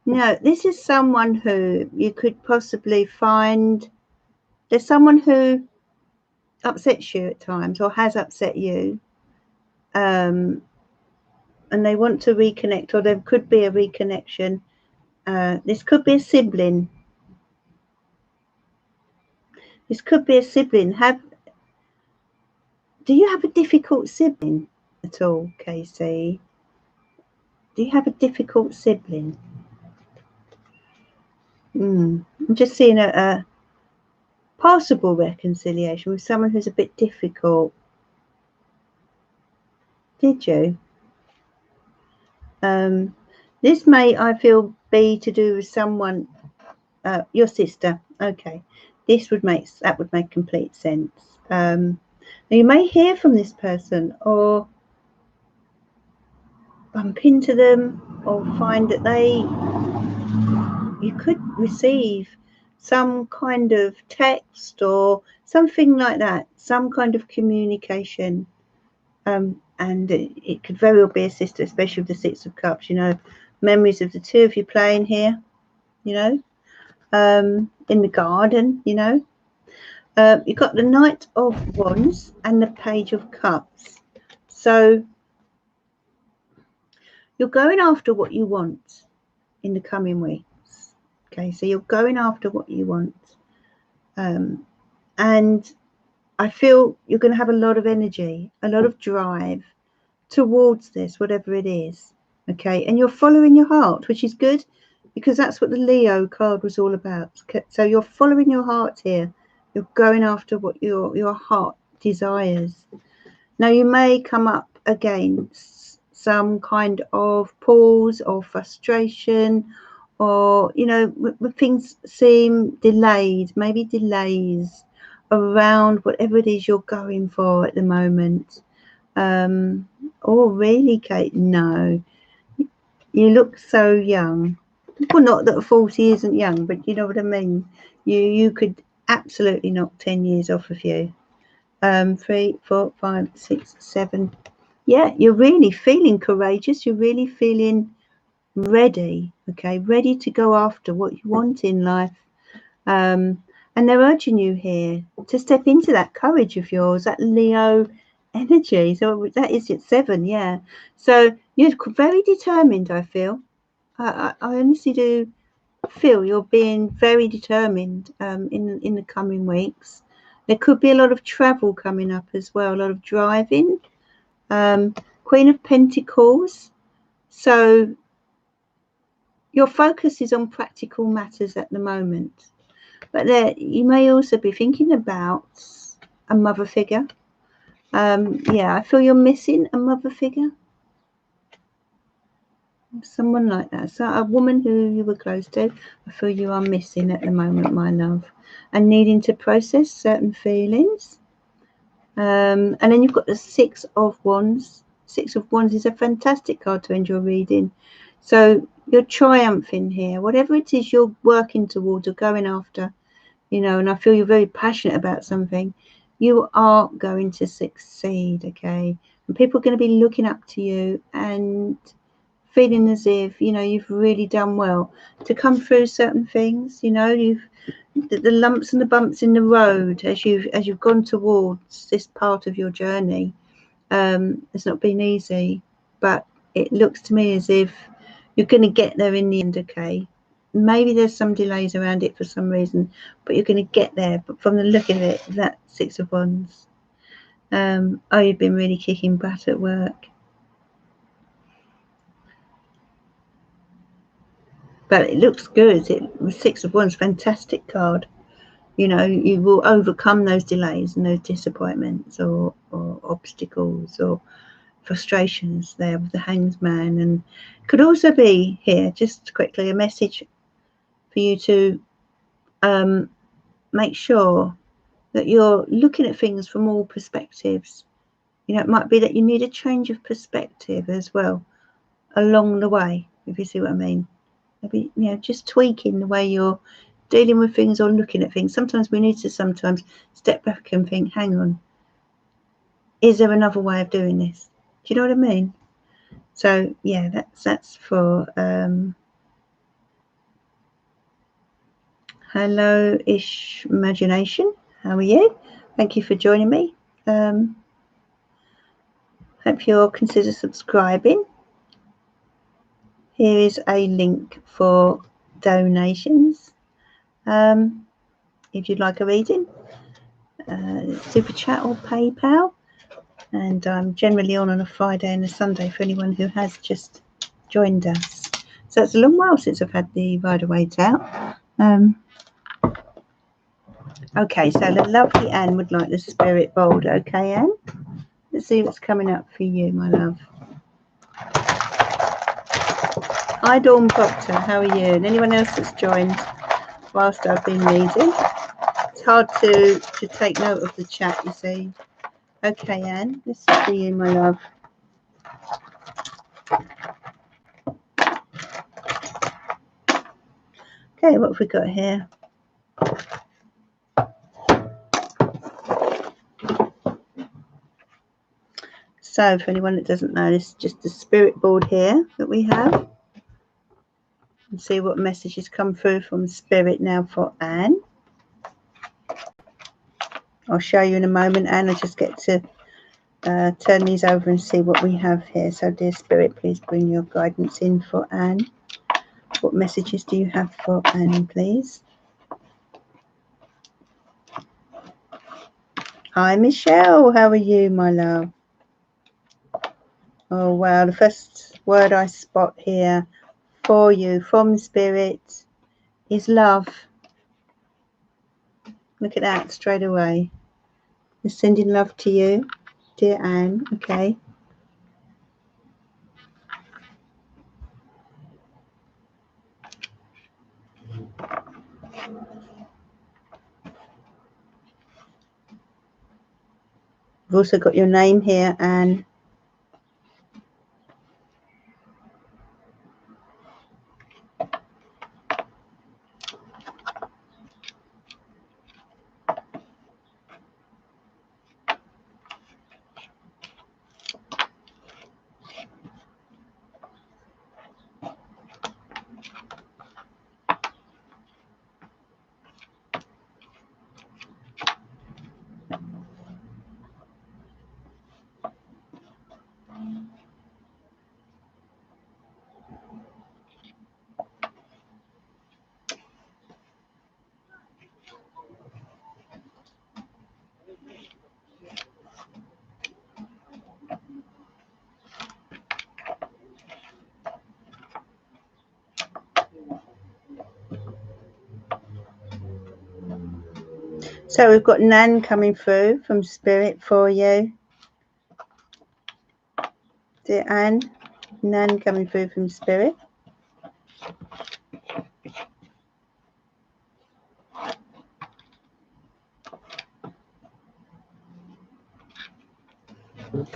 No, this is someone who you could possibly find. There's someone who upsets you at times or has upset you, and they want to reconnect, or there could be a reconnection. This could be a sibling. This could be a sibling. Do you have a difficult sibling at all, Casey? Do you have a difficult sibling? I'm just seeing a possible reconciliation with someone who's a bit difficult. Did you? This may, I feel, be to do with someone, your sister. Okay, that would make complete sense. Now you may hear from this person, or bump into them, or find that you could receive some kind of text or something like that, some kind of communication. And it could very well be a sister, especially with the Six of Cups, you know, memories of the two of you playing here, you know, in the garden, you know. You've got the Knight of Wands and the Page of Cups. So you're going after what you want in the coming weeks. Okay, so you're going after what you want. And I feel you're going to have a lot of energy, a lot of drive towards this, whatever it is. Okay, and you're following your heart, which is good, because that's what the Leo card was all about. So you're following your heart here. You're going after what your heart desires. Now, you may come up against some kind of pause or frustration, or, you know, when things seem delayed, maybe delays around whatever it is you're going for at the moment. Oh, really, Kate? No. You look so young. Well, not that 40 isn't young, but you know what I mean. You could absolutely knock 10 years off of you. 3, 4, 5, 6, 7. Yeah, you're really feeling courageous. You're really feeling ready. Okay, ready to go after what you want in life. And they're urging you here to step into that courage of yours, that Leo energy. So that is at 7, yeah. So you're very determined, I feel. I honestly do feel you're being very determined in the coming weeks. There could be a lot of travel coming up as well, a lot of driving. Queen of Pentacles. So your focus is on practical matters at the moment. But there, you may also be thinking about a mother figure. Yeah, I feel you're missing a mother figure. Someone like that. So a woman who you were close to, I feel you are missing at the moment, my love. And needing to process certain feelings. And then you've got the Six of Wands. Six of Wands is a fantastic card to end your reading. So you're triumphing here. Whatever it is you're working towards or going after, you know, and I feel you're very passionate about something, you are going to succeed, okay? And people are going to be looking up to you and feeling as if, you know, you've really done well to come through certain things. You know, you've the lumps and the bumps in the road as you've gone towards this part of your journey. It's not been easy, but it looks to me as if you're going to get there in the end, okay? Maybe there's some delays around it for some reason, but you're going to get there. But from the look of it, that Six of Wands. Oh, you've been really kicking butt at work. But it looks good. The Six of Wands, fantastic card. You know, you will overcome those delays and those disappointments or obstacles or frustrations there with the Hanged Man. And could also be here, just quickly, a message for you to make sure that you're looking at things from all perspectives. You know, it might be that you need a change of perspective as well along the way, if you see what I mean. Maybe, you know, just tweaking the way you're dealing with things or looking at things. Sometimes we need to step back and think, hang on, is there another way of doing this? Do you know what I mean? So yeah, that's for hello ish imagination. How are you? Thank you for joining me. Hope you'll consider subscribing. Here is a link for donations. If you'd like a reading, Super Chat or PayPal. And I'm generally on a Friday and a Sunday for anyone who has just joined us. So it's a long while since I've had the Rider-Waite out. Okay, so the lovely Anne would like the Spirit Bold. Okay, Anne? Let's see what's coming up for you, my love. Hi, Dawn Proctor. How are you? And anyone else that's joined whilst I've been reading? It's hard to take note of the chat, you see. Okay, Anne, this is for you, my love. Okay, what have we got here? So for anyone that doesn't know, this is just the spirit board here that we have. And see what messages come through from Spirit now for Anne. I'll show you in a moment, Anne. I just get to turn these over and see what we have here. So dear Spirit, please bring your guidance in for Anne. What messages do you have for Anne, please? Hi, Michelle. How are you, my love? Oh, wow. The first word I spot here for you from Spirit is love. Look at that straight away. We're sending love to you, dear Anne. Okay. I've also got your name here, Anne. So we've got Nan coming through from Spirit for you. Dear Anne, Nan coming through from Spirit.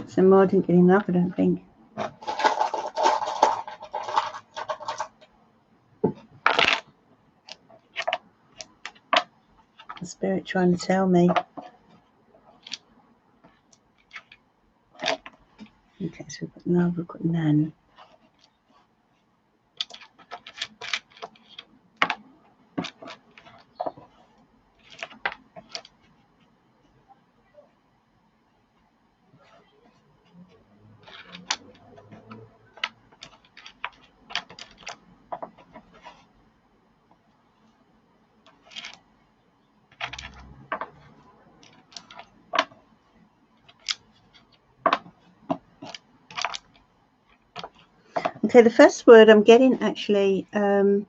Some more didn't get enough, I don't think. Spirit trying to tell me? Okay, so we've got Nan. Okay, the first word I'm getting actually, Anne,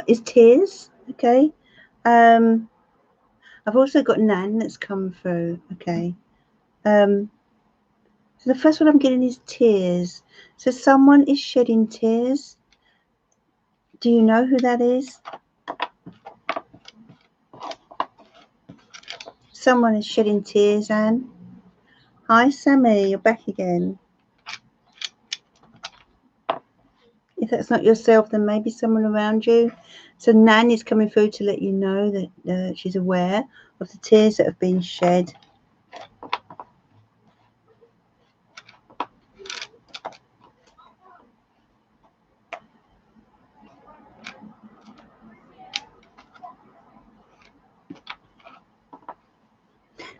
is tears. Okay. I've also got Nan that's come through. Okay. So the first one I'm getting is tears. So someone is shedding tears. Do you know who that is? Someone is shedding tears, Anne. Hi, Sammy, you're back again. If that's not yourself, then maybe someone around you. So Nan is coming through to let you know that she's aware of the tears that have been shed.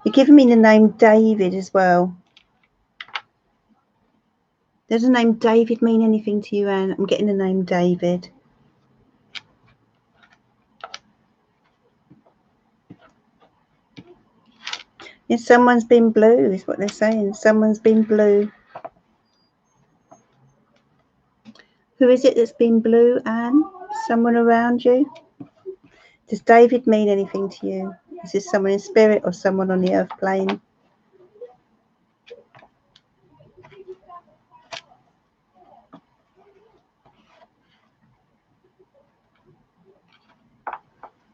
You're giving me the name David as well. Does the name David mean anything to you, Anne? I'm getting the name David. Yes, someone's been blue is what they're saying. Someone's been blue. Who is it that's been blue, Anne? Someone around you? Does David mean anything to you? Is this someone in spirit or someone on the earth plane?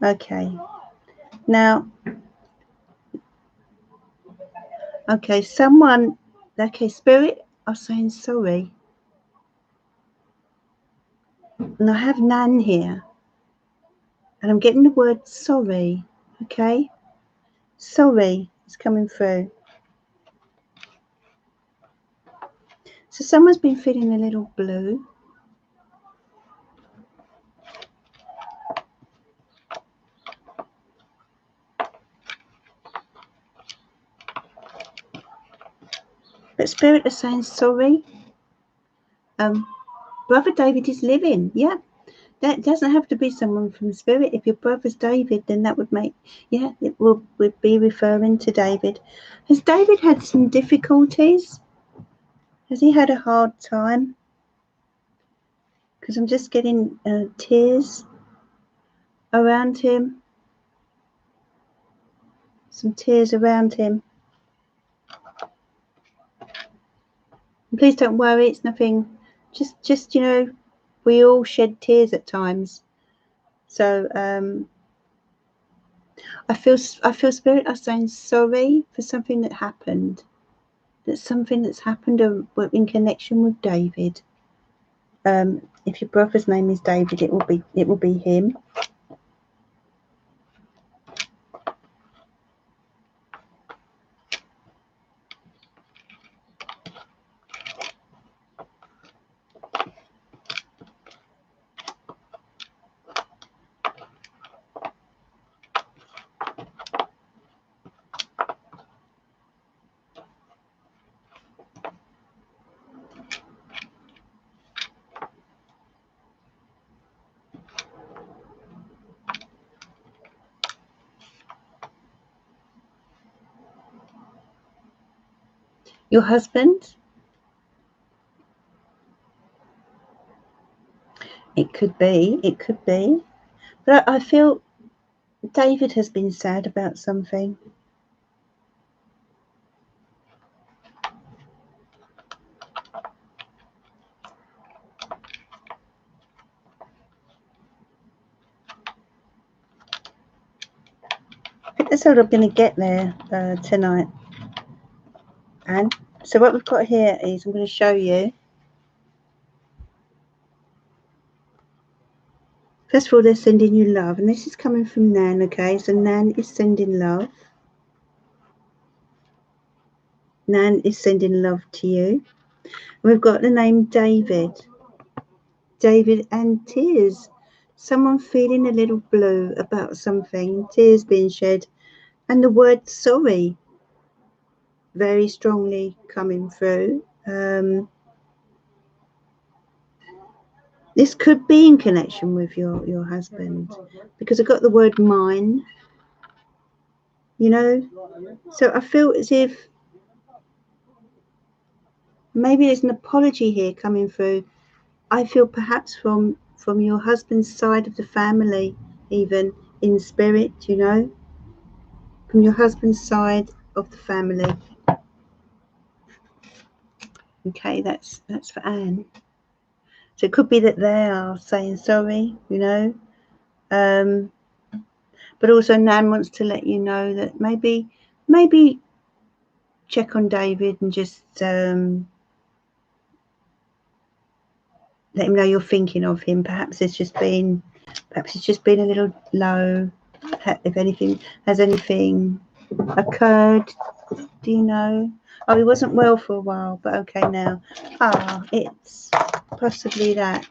Okay. Now, okay, spirit are saying sorry. And I have Nan here. And I'm getting the word sorry. Okay? Sorry is coming through. So someone's been feeling a little blue. But spirit is saying sorry. Brother David is living. Yeah. That doesn't have to be someone from spirit. If your brother's David, then that would make, yeah, it would be referring to David. Has David had some difficulties? Has he had a hard time? Because I'm just getting tears around him. Some tears around him. And please don't worry, it's nothing. Just you know, we all shed tears at times. So I feel spirit are saying sorry for something that happened. That's something that's happened in connection with David. If your brother's name is David, it will be him. Your husband? It could be. It could be. But I feel David has been sad about something. I think that's what I'm going to get there tonight. And so what we've got here is I'm going to show you. First of all, they're sending you love, and this is coming from Nan, okay? So Nan is sending love. Nan is sending love to you. We've got the name David. David and tears. Someone feeling a little blue about something, tears being shed, and the word sorry very strongly coming through. This could be in connection with your husband, because I got the word mine, you know. So I feel as if maybe there's an apology here coming through. I feel perhaps from your husband's side of the family, even in spirit, you know, from your husband's side of the family. Okay, that's for Anne. So it could be that they are saying sorry, you know. But also Nan wants to let you know that maybe check on David and just let him know you're thinking of him. Perhaps it's just been a little low. If anything, has anything occurred? Do you know? Oh, he wasn't well for a while, but okay now. It's possibly that.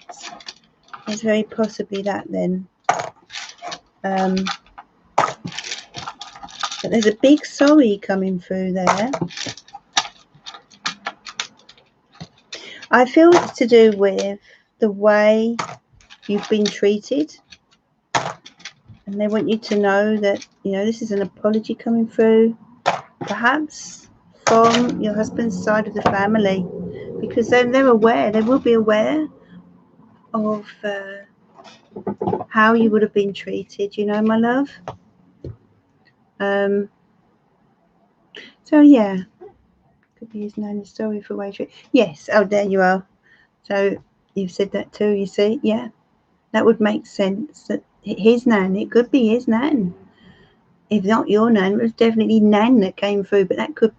It's very possibly that then. But there's a big sorry coming through there. I feel it's to do with the way you've been treated. And they want you to know that, you know, this is an apology coming through. Perhaps from your husband's side of the family. Because they're aware, they will be aware of how you would have been treated, you know, my love. So yeah, could be his name is sorry for waiting. Yes, oh there you are. So you've said that too, you see, yeah. That would make sense. That his Nan, it could be his Nan. If not your Nan, it was definitely Nan that came through. But that could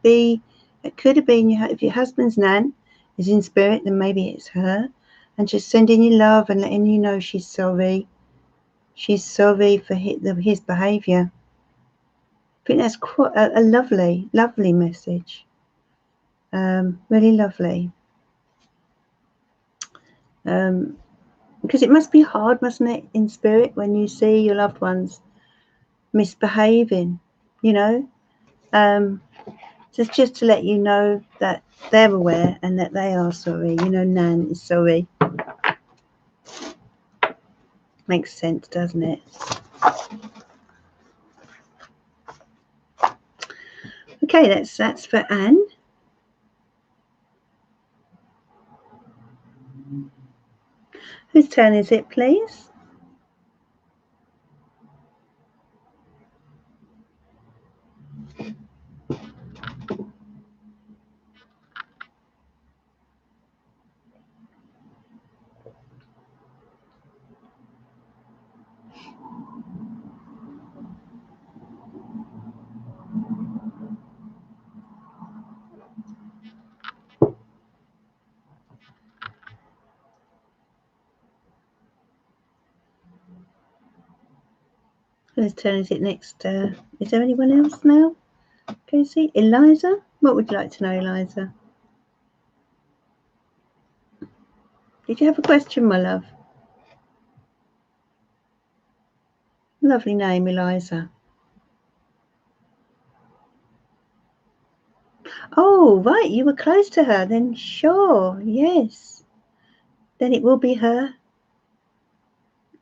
have been if your husband's Nan is in spirit, then maybe it's her, and just sending you love and letting you know she's sorry. She's sorry for his behaviour. I think that's quite a lovely message. Really lovely. Because it must be hard, mustn't it, in spirit, when you see your loved ones misbehaving, you know. Just to let you know that they're aware and that they are sorry. You know, Nan is sorry. Makes sense, doesn't it? Okay, that's for Anne. Whose turn is it, please? Whose turn is it next? Is there anyone else now? Can you see? Eliza? What would you like to know, Eliza? Did you have a question, my love? Lovely name, Eliza. Oh, right, you were close to her. Then sure, yes. Then it will be her.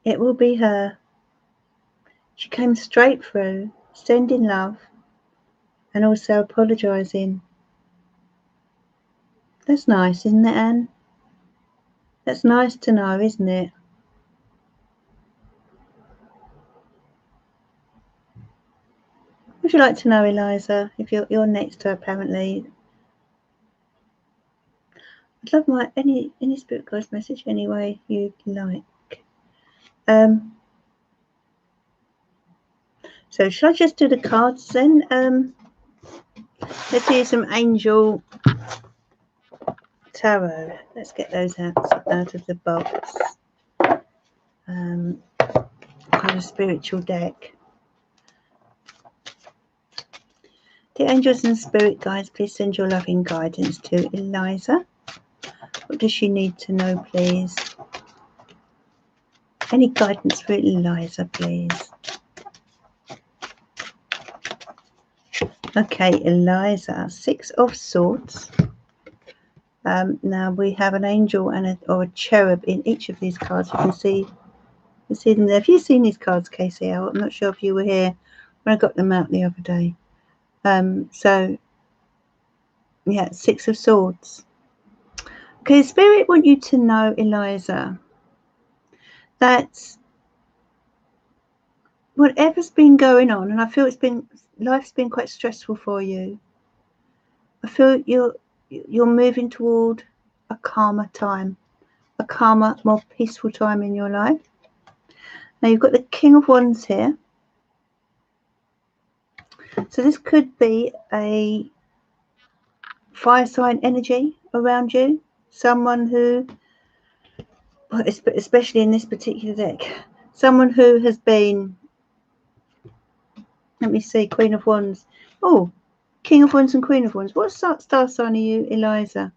It will be her. She came straight through, sending love and also apologising. That's nice, isn't it, Anne? That's nice to know, isn't it? Would you like to know, Eliza, if you're next to her, apparently? I'd love my any spirit guides message any way you'd like. So shall I just do the cards then? Let's do some angel tarot. Let's get those out of the box. the spiritual deck. The angels and spirit guides, please send your loving guidance to Eliza. What does she need to know, please? Any guidance for Eliza, please? Okay, Eliza, 6 of Swords. Now we have an angel and a cherub in each of these cards. You can see them there. Have you seen these cards, KCL? I'm not sure if you were here when I got them out the other day. So, yeah, 6 of Swords. Okay, Spirit want you to know, Eliza, that whatever's been going on, and I feel life's been quite stressful for you. I feel you're moving toward a calmer time, a calmer, more peaceful time in your life. Now you've got the King of Wands here. So this could be a fire sign energy around you. Someone who, especially in this particular deck, someone who has been, let me see, Queen of Wands. Oh, King of Wands and Queen of Wands. What star sign are you, Eliza?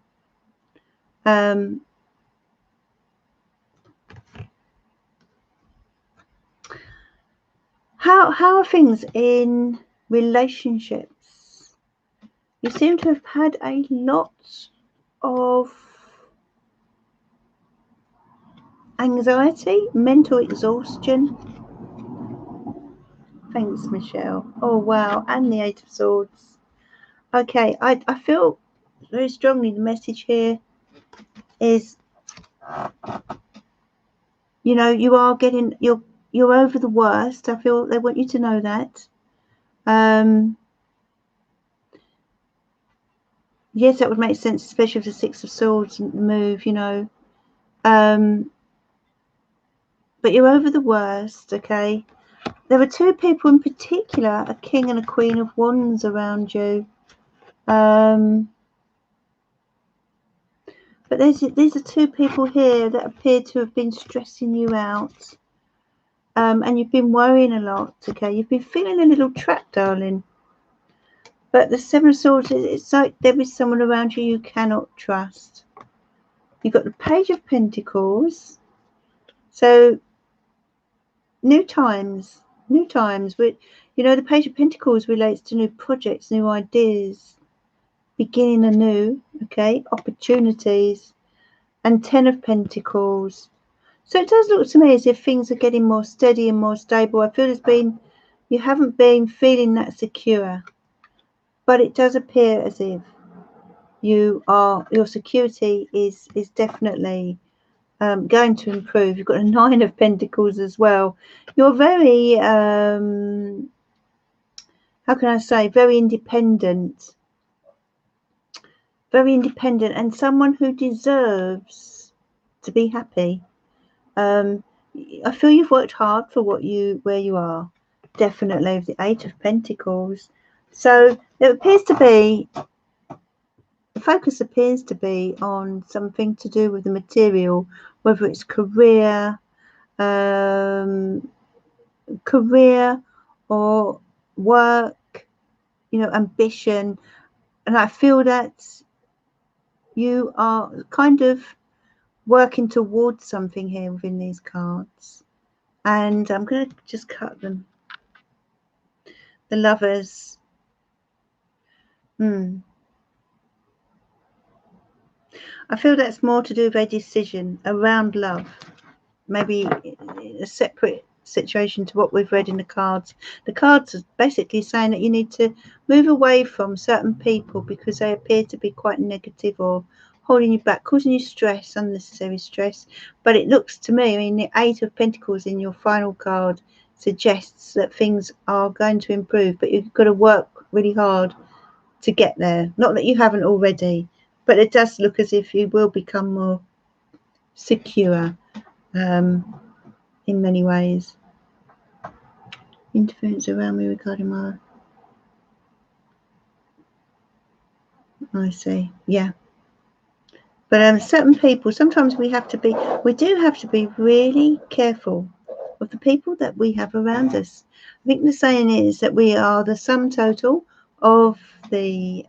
How are things in relationships? You seem to have had a lot of anxiety, mental exhaustion. Thanks, Michelle. Oh, wow. And the 8 of Swords. Okay, I feel very strongly the message here is, you know, you are getting, you're over the worst. I feel they want you to know that. Yes, that would make sense, especially with the 6 of Swords move, you know. But you're over the worst, okay? There are 2 people in particular, a King and a Queen of Wands around you. But these are 2 people here that appear to have been stressing you out. And you've been worrying a lot, okay? You've been feeling a little trapped, darling. But the 7 of Swords, it's like there is someone around you cannot trust. You've got the Page of Pentacles. So, new times. Which, you know, the Page of Pentacles relates to new projects, new ideas, beginning anew, okay? Opportunities. And 10 of Pentacles. So it does look to me as if things are getting more steady and more stable. I feel you haven't been feeling that secure. But it does appear as if your security is definitely going to improve. You've got a 9 of Pentacles as well. You're very, how can I say, very independent. Very independent and someone who deserves to be happy. I feel you've worked hard for where you are. Definitely with the 8 of Pentacles. So it appears to be, the focus appears to be on something to do with the material, whether it's career or work, you know, ambition. And I feel that you are kind of working towards something here within these cards. And I'm going to just cut them. The Lovers. I feel that's more to do with a decision around love. Maybe a separate situation to what we've read in the cards. The cards are basically saying that you need to move away from certain people because they appear to be quite negative or holding you back, causing you stress, unnecessary stress. But it looks to me, I mean, the 8 of Pentacles in your final card suggests that things are going to improve, but you've got to work really hard to get there. Not that you haven't already, but it does look as if you will become more secure in many ways. Interference around me regarding my... I see, yeah. But certain people, sometimes we do have to be really careful of the people that we have around us. I think the saying is that we are the sum total of the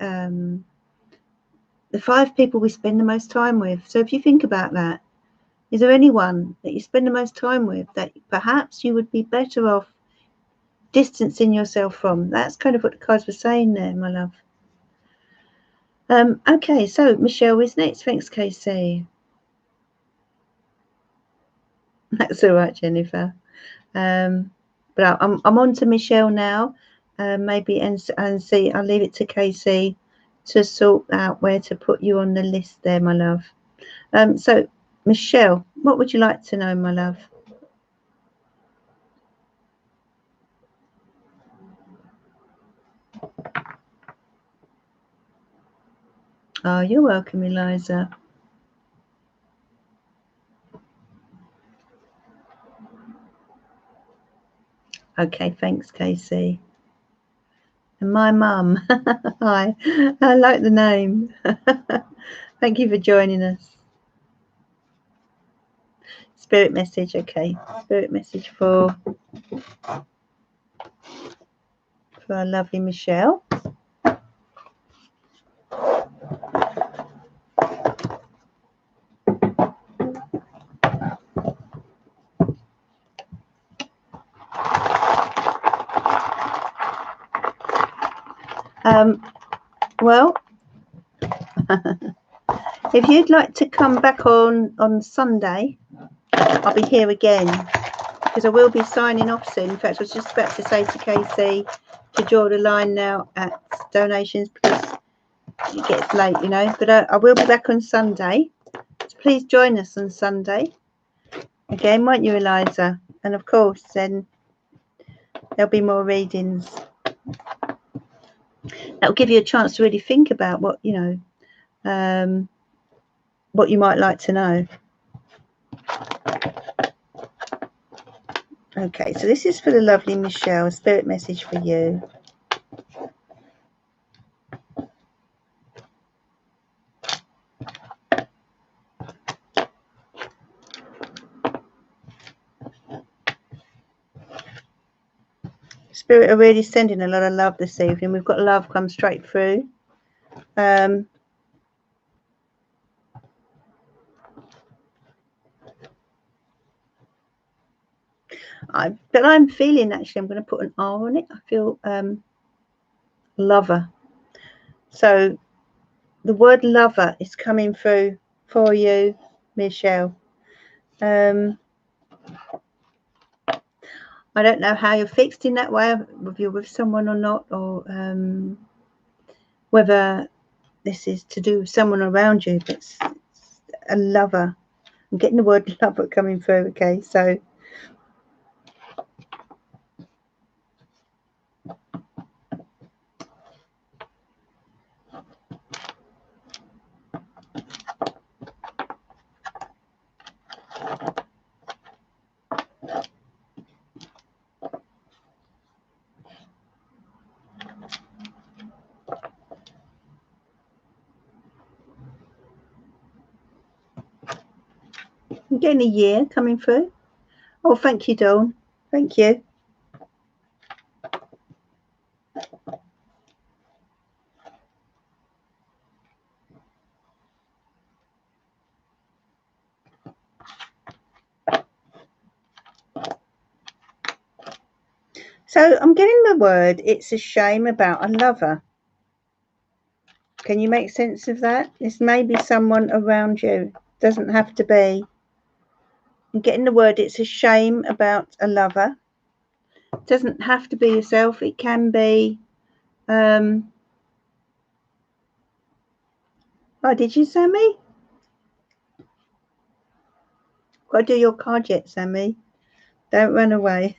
5 people we spend the most time with. So if you think about that, is there anyone that you spend the most time with that perhaps you would be better off distancing yourself from? That's kind of what the cards were saying there, my love. Okay, so Michelle is next. Thanks, Casey. That's all right, Jennifer. But I'm on to Michelle now. Maybe and see. I'll leave it to Casey to sort out where to put you on the list there, my love. So Michelle, what would you like to know, my love? Oh, you're welcome, Eliza. Okay, thanks, Casey. And my mum. Hi, I like the name. Thank you for joining us. Spirit message, okay. Spirit message for our lovely Michelle. Well, if you'd like to come back on Sunday, I'll be here again because I will be signing off soon. In fact, I was just about to say to Casey to draw the line now at donations because it gets late, you know. But I will be back on Sunday. So please join us on Sunday again, won't you, Eliza? And of course, then there'll be more readings. That'll give you a chance to really think about what, you know, what you might like to know. Okay, so this is for the lovely Michelle, a spirit message for you. Spirit are really sending a lot of love this evening. We've got love come straight through. But I'm feeling, actually, I'm going to put an R on it. I feel lover. So the word lover is coming through for you, Michelle. I don't know how you're fixed in that way, if you're with someone or not, or whether this is to do with someone around you, but it's a lover. I'm getting the word lover coming through, okay? So I'm getting a year coming through. Oh, thank you, Dawn. Thank you. So I'm getting the word, it's a shame about a lover. Can you make sense of that? This may be someone around you. Doesn't have to be. I'm getting the word, it's a shame about a lover. Doesn't have to be yourself. It can be. Oh, did you, Sammy? Got to do your card yet, Sammy. Don't run away.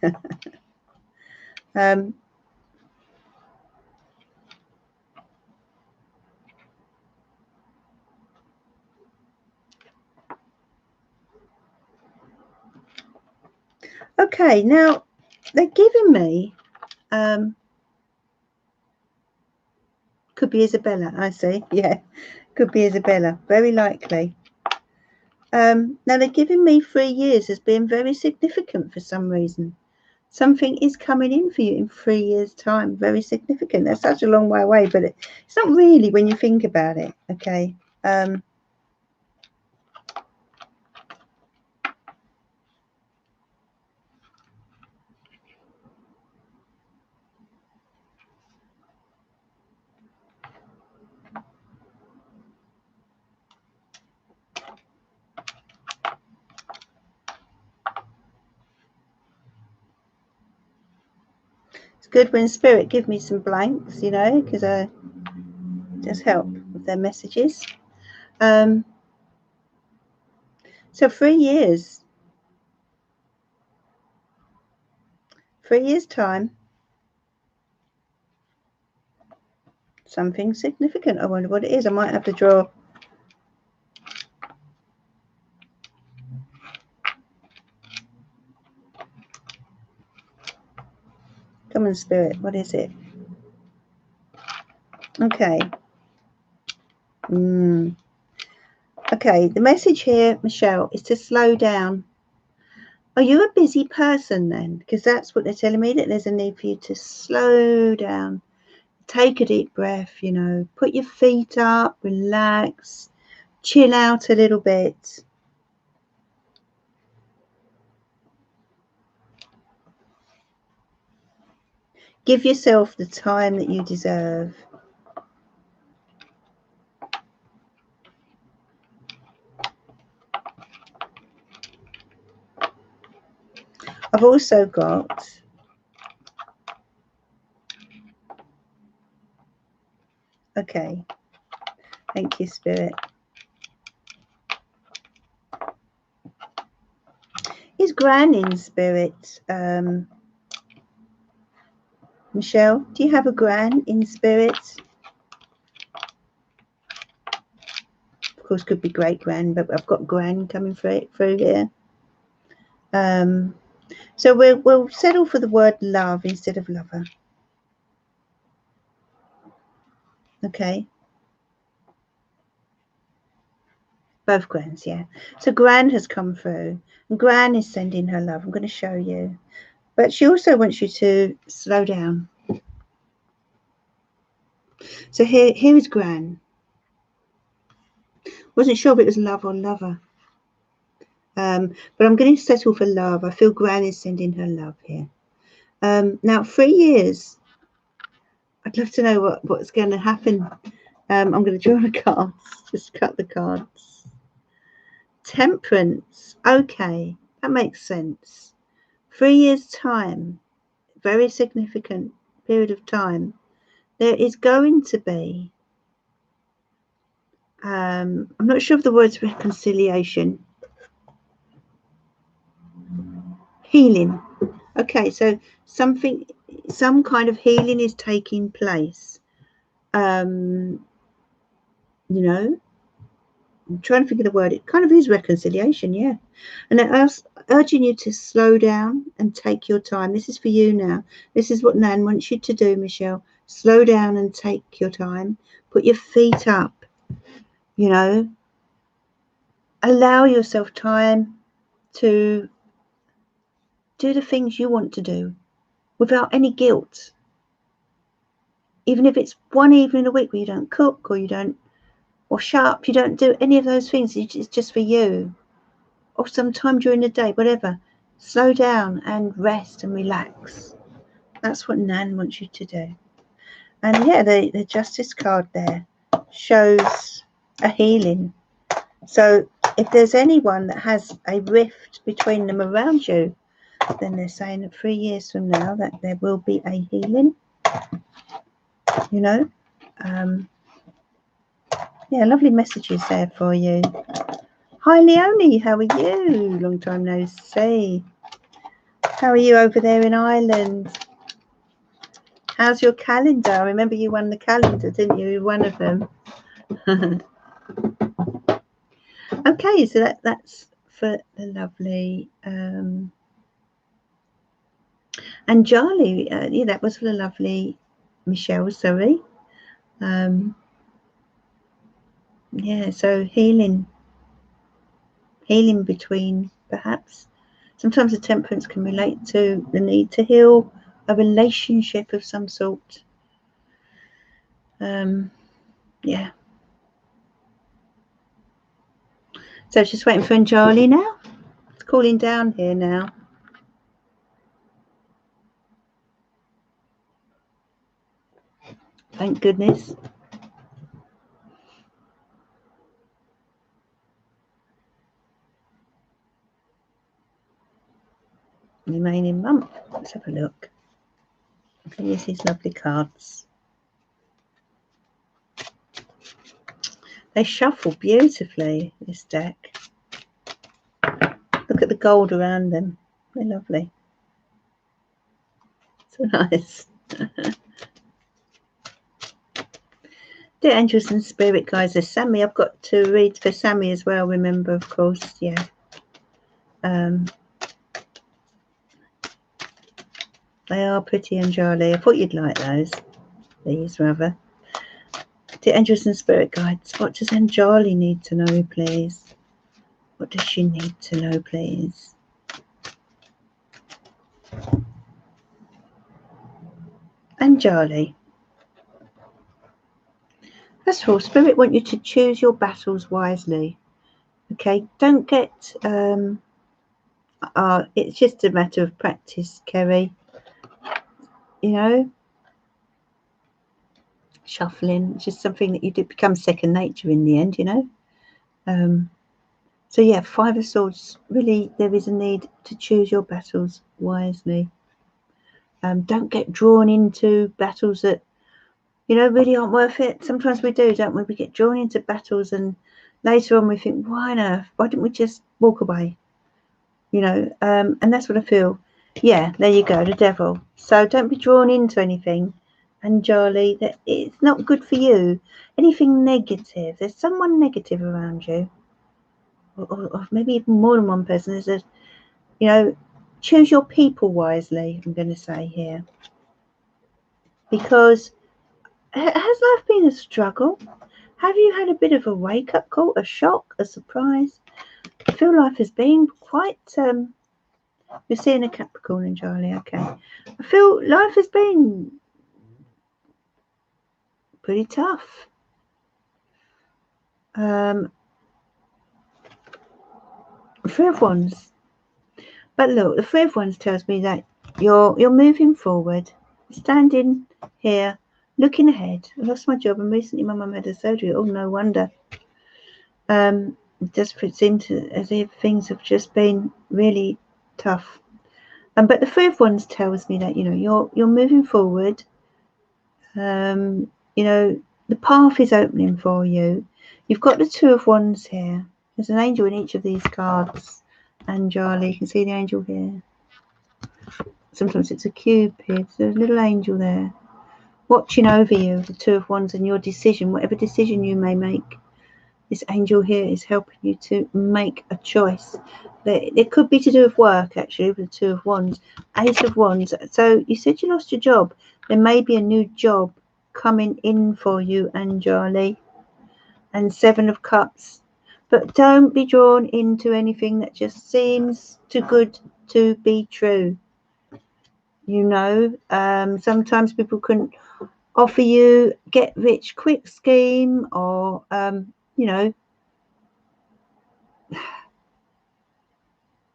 Okay, now they're giving me could be Isabella, I see. Yeah, could be Isabella, very likely. Now they're giving me 3 years as being very significant for some reason. Something is coming in for you in 3 years' time. Very significant. That's such a long way away, but it's not really when you think about it. Okay. It's good when Spirit give me some blanks, you know, because I just help with their messages. So 3 years. 3 years' time. Something significant. I wonder what it is. I might have to draw. Come on, Spirit. What is it? Okay. Okay. The message here, Michelle, is to slow down. Are you a busy person then? Because that's what they're telling me, that there's a need for you to slow down. Take a deep breath, you know, put your feet up, relax, chill out a little bit. Give yourself the time that you deserve. I've also got okay. Thank you, Spirit. Is Gran in Spirit? Michelle, do you have a Gran in Spirit? Of course, could be great Gran, but I've got Gran coming through here. So we'll settle for the word love instead of lover. Okay. Both Grans, yeah. So Gran has come through, and Gran is sending her love. I'm going to show you. But she also wants you to slow down. So here is Gran. Wasn't sure if it was love or lover. But I'm going to settle for love. I feel Gran is sending her love here. Now, 3 years. I'd love to know what's going to happen. I'm going to draw the cards. Just cut the cards. Temperance. Okay, that makes sense. 3 years' time. Very significant period of time. There is going to be, I'm not sure of the words reconciliation. Healing. Okay, so some kind of healing is taking place. You know, I'm trying to think of the word. It kind of is reconciliation, yeah. And I'm urging you to slow down and take your time. This is for you now. This is what Nan wants you to do, Michelle. Slow down and take your time. Put your feet up. You know, allow yourself time to do the things you want to do without any guilt. Even if it's one evening a week where you don't cook or you don't wash up, you don't do any of those things, it's just for you. Or sometime during the day, whatever. Slow down and rest and relax. That's what Nan wants you to do. And yeah, the Justice card there shows a healing. So if there's anyone that has a rift between them around you, then they're saying that 3 years from now that there will be a healing. You know, yeah, lovely messages there for you. Hi Leonie, how are you? Long time no see. How are you over there in Ireland? How's your calendar? I remember you won the calendar, didn't you? One of them. Okay, so that's for the lovely and Charlie. Yeah, that was for the lovely Michelle. Sorry. Yeah, so healing healing between, perhaps. Sometimes the temperance can relate to the need to heal a relationship of some sort. Yeah. So just waiting for Anjali now. It's cooling down here now. Thank goodness. Remaining month. Let's have a look. Here's these lovely cards. They shuffle beautifully, this deck. Look at the gold around them. They're lovely. So nice. Dear angels and spirit guides, there's Sammy. I've got to read for Sammy as well, remember, of course. Yeah. They are pretty, Anjali. I thought you'd like those. These, rather. Dear angels and spirit guides, what does Anjali need to know, please? What does she need to know, please? Anjali. First of all, Spirit want you to choose your battles wisely. Okay, don't get... it's just a matter of practice, Kerry. You know, shuffling, it's just something that you do become second nature in the end, you know. So yeah, Five of Swords, really there is a need to choose your battles wisely. Don't get drawn into battles that, you know, really aren't worth it. Sometimes we do, don't we? We get drawn into battles and later on we think, why on earth? Why didn't we just walk away? You know, and that's what I feel. Yeah, there you go, the devil. So don't be drawn into anything, Anjali, that it's not good for you. Anything negative, there's someone negative around you, or maybe even more than one person. There's a, you know, choose your people wisely, I'm going to say here. Because has life been a struggle? Have you had a bit of a wake-up call, a shock, a surprise? I feel life has been quite... You're seeing a Capricorn, Anjali, okay. I feel life has been pretty tough. Three of Wands. But look, the Three of Wands tells me that you're moving forward, standing here, looking ahead. I lost my job and recently my mum had a surgery. Oh, no wonder. It does seem as if things have just been really tough. But the Three of Wands tells me that, you know, you're moving forward. You know, the path is opening for you. You've got the Two of Wands here. There's an angel in each of these cards. Anjali, you can see the angel here. Sometimes it's a Cupid. There's a little angel there watching over you, the Two of Wands, and your decision, whatever decision you may make. This angel here is helping you to make a choice. It could be to do with work, actually, with the Two of Wands. Ace of Wands. So you said you lost your job. There may be a new job coming in for you, Anjali. And Seven of Cups. But don't be drawn into anything that just seems too good to be true. You know, sometimes people can offer you get rich quick scheme, or you know,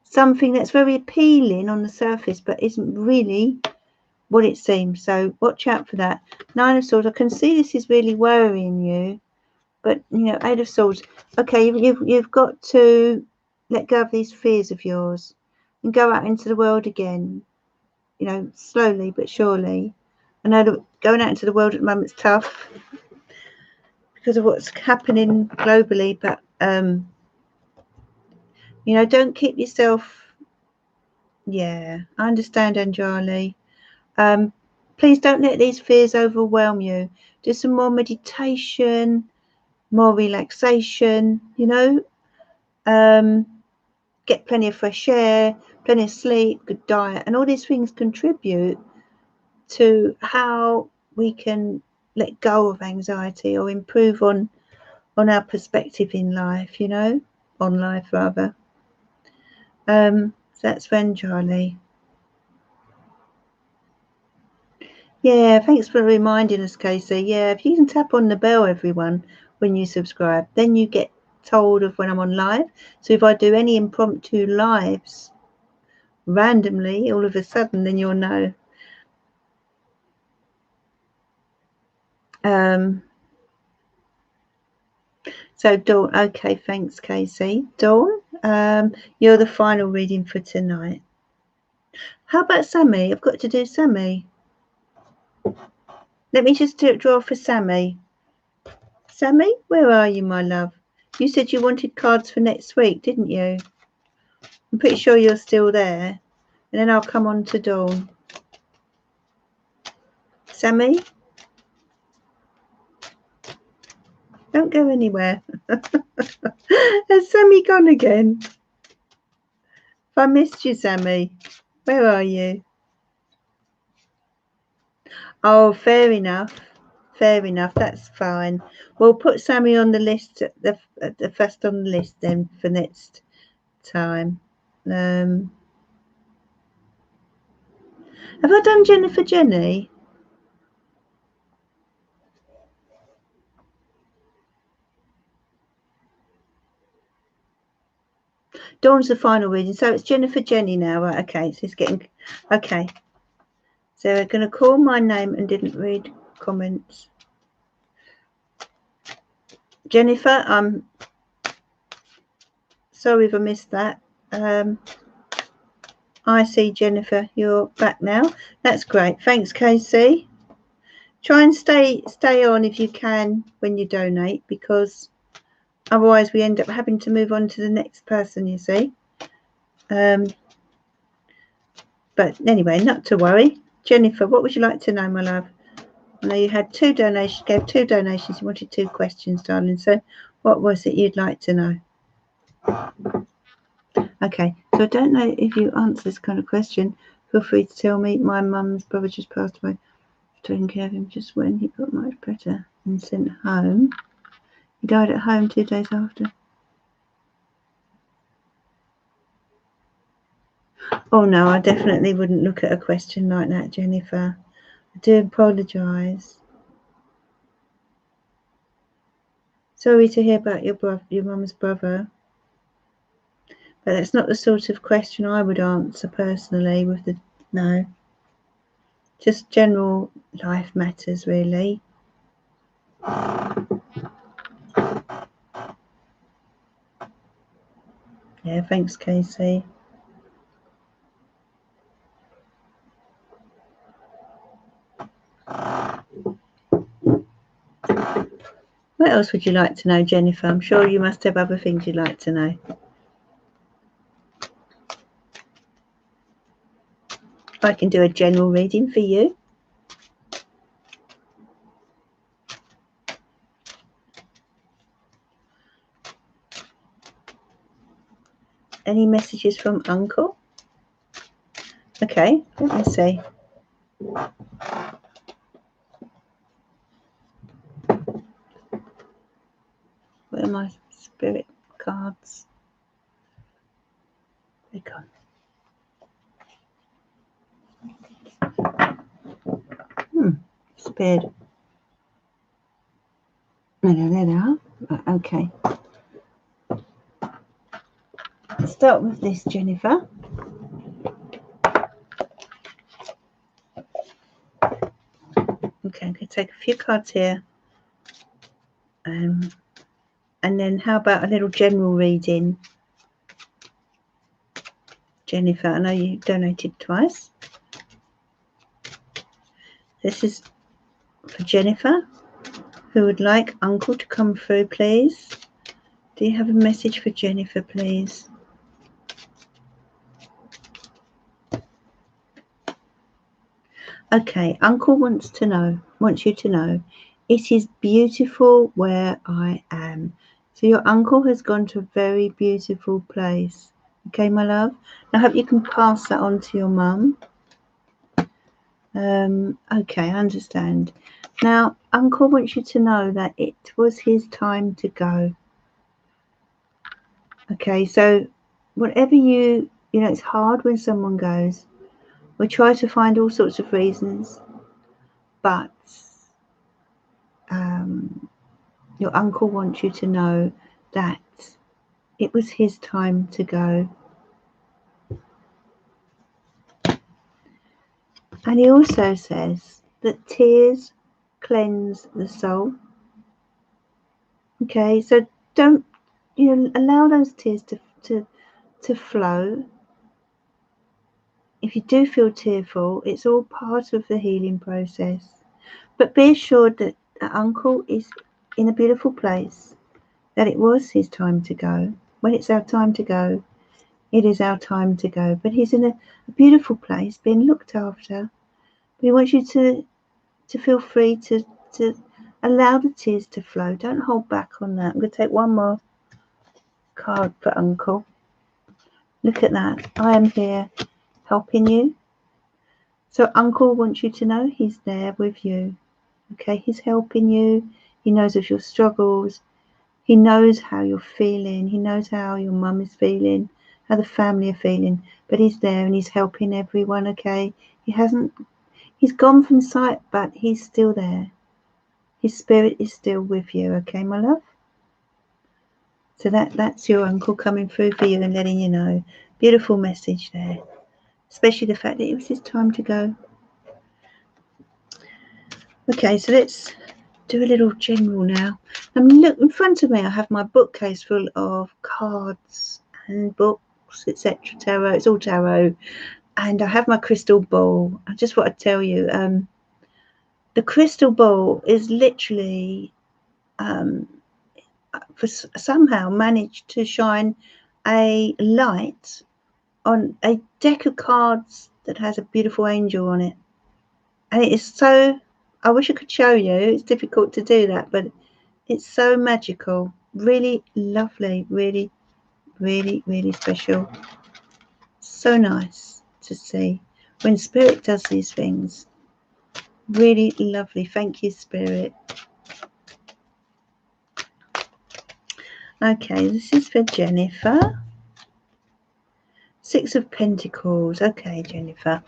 something that's very appealing on the surface but isn't really what it seems. So watch out for that. Nine of Swords. I can see this is really worrying you, but you know, Eight of Swords. Okay, you've got to let go of these fears of yours and go out into the world again. You know, slowly but surely. I know that going out into the world at the moment is tough because of what's happening globally, but you know, don't keep yourself... Yeah, I understand, Anjali. Please don't let these fears overwhelm you. Do some more meditation, more relaxation, you know. Get plenty of fresh air, plenty of sleep, good diet, and all these things contribute to how we can let go of anxiety or improve on our perspective in life, you know, on life rather. So that's friend Charlie. Yeah, thanks for reminding us, Casey. Yeah, if you can tap on the bell, everyone, when you subscribe, then you get told of when I'm on live. So if I do any impromptu lives randomly, all of a sudden, then you'll know. So Dawn, okay, thanks, Casey. Dawn, you're the final reading for tonight. How about Sammy? I've got to do Sammy. Let me just draw for Sammy. Sammy, where are you, my love? You said you wanted cards for next week, didn't you? I'm pretty sure you're still there. And then I'll come on to Dawn. Sammy? Don't go anywhere. Has Sammy gone again? If I missed you, Sammy, where are you? Oh, fair enough. Fair enough. That's fine. We'll put Sammy on the list, at the first on the list then for next time. Have I done Jennifer Jenny? Dawn's the final reading, so it's Jennifer Jenny now, right? Okay, so it's getting okay. So we're going to call my name and didn't read comments. Jennifer, I'm sorry if I missed that. I see, Jennifer, you're back now. That's great. Thanks, Casey. Try and stay on if you can when you donate, because otherwise we end up having to move on to the next person, you see. But anyway, not to worry. Jennifer, what would you like to know, my love? I know you had two donations, gave two donations, you wanted two questions, darling. So what was it you'd like to know? Okay, so I don't know if you answer this kind of question. Feel free to tell me. My mum's brother just passed away. Taking care of him just when he got much better and sent home. He died at home 2 days after. Oh no, I definitely wouldn't look at a question like that, Jennifer. I do apologise. Sorry to hear about your mum's brother. But that's not the sort of question I would answer personally with the no. Just general life matters, really. Yeah, thanks, Casey. What else would you like to know, Jennifer? I'm sure you must have other things you'd like to know. I can do a general reading for you. Any messages from Uncle? Okay, let me see. Where are my spirit cards? They're gone. Disappeared. No, there they are. Right, okay. Let's start with this, Jennifer. Okay, I'm going to take a few cards here. And then how about a little general reading? Jennifer, I know you donated twice. This is for Jennifer, who would like Uncle to come through, please. Do you have a message for Jennifer, please? Okay, Uncle wants you to know, it is beautiful where I am. So your uncle has gone to a very beautiful place. Okay, my love? I hope you can pass that on to your mum. Okay, I understand. Now, Uncle wants you to know that it was his time to go. Okay, so whatever you You know, it's hard when someone goes. We try to find all sorts of reasons, but your uncle wants you to know that it was his time to go. And he also says that tears cleanse the soul. Okay, so don't, you know, allow those tears to flow. If you do feel tearful, it's all part of the healing process. But be assured that Uncle is in a beautiful place, that it was his time to go. When it's our time to go, it is our time to go. But he's in a beautiful place, being looked after. We want you to feel free to allow the tears to flow. Don't hold back on that. I'm going to take one more card for Uncle. Look at that. I am here helping you. So Uncle wants you to know he's there with you. Okay, he's helping you. He knows of your struggles. He knows how you're feeling. He knows how your mum is feeling, how the family are feeling. But he's there and he's helping everyone, okay? He's gone from sight, but he's still there. His spirit is still with you, okay, my love? So that's your uncle coming through for you and letting you know. Beautiful message there. Especially the fact that it was his time to go. Okay, so let's do a little general now. Look, in front of me I have my bookcase full of cards and books, etc. Tarot, it's all tarot. And I have my crystal ball. I just want to tell you, the crystal ball is literally somehow managed to shine a light on a deck of cards that has a beautiful angel on it. And it is so, I wish I could show you, it's difficult to do that, but it's so magical, really lovely, really, really, really special. So nice to see when Spirit does these things. Really lovely. Thank you, Spirit. Okay, this is for Jennifer. Six of Pentacles. Okay, Jennifer.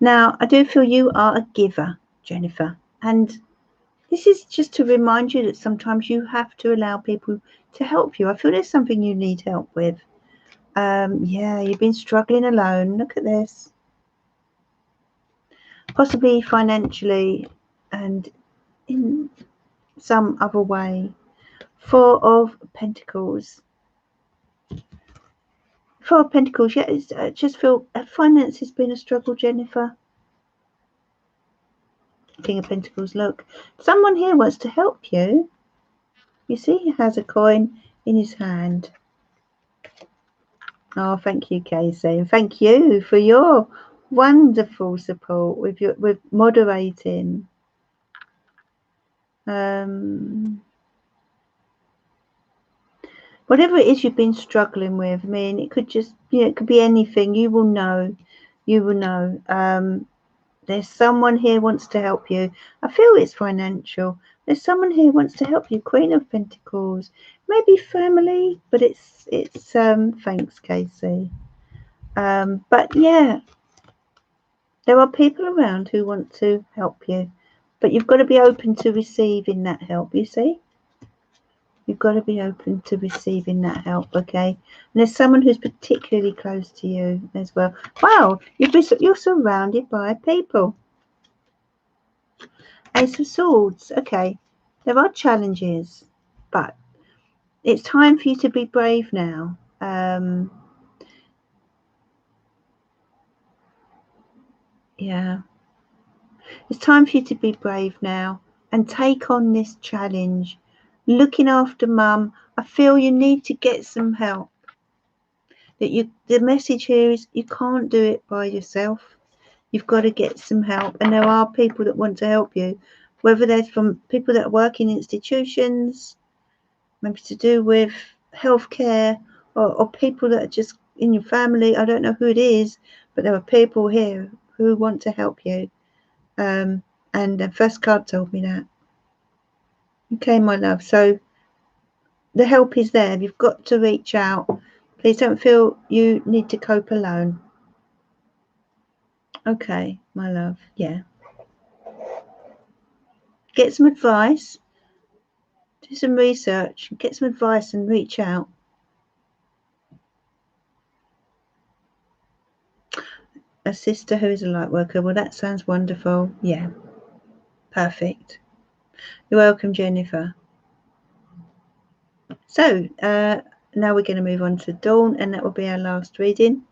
Now, I do feel you are a giver, Jennifer. And this is just to remind you that sometimes you have to allow people to help you. I feel there's something you need help with. Yeah, you've been struggling alone. Look at this. Possibly financially and in some other way. Four of Pentacles. Four of Pentacles. Yeah, I just feel finance has been a struggle, Jennifer. King of Pentacles. Look, someone here wants to help you. You see, he has a coin in his hand. Oh, thank you, Casey. And thank you for your wonderful support with moderating. Whatever it is you've been struggling with, I mean, it could just, you know, it could be anything. You will know. You will know. There's someone here wants to help you. I feel it's financial. There's someone here wants to help you. Queen of Pentacles. Maybe family, but it's thanks, Casey. But yeah, there are people around who want to help you, but you've got to be open to receiving that help, you see? You've got to be open to receiving that help, okay? And there's someone who's particularly close to you as well. Wow, you're surrounded by people. Ace of Swords. Okay, there are challenges, but it's time for you to be brave now. Yeah, it's time for you to be brave now and take on this challenge. Looking after mum, I feel you need to get some help. The message here is you can't do it by yourself. You've got to get some help, and there are people that want to help you, whether they're from people that work in institutions, maybe to do with healthcare, or people that are just in your family. I don't know who it is, but there are people here who want to help you. And the first card told me that. Okay, my love. So the help is there. You've got to reach out, Please don't feel you need to cope alone. Okay, my love. Yeah. Get some advice. Do some research. Get some advice and reach out. A sister who is a light worker. Well, that sounds wonderful. Yeah. Perfect. You're welcome, Jennifer. So, now we're going to move on to Dawn, and that will be our last reading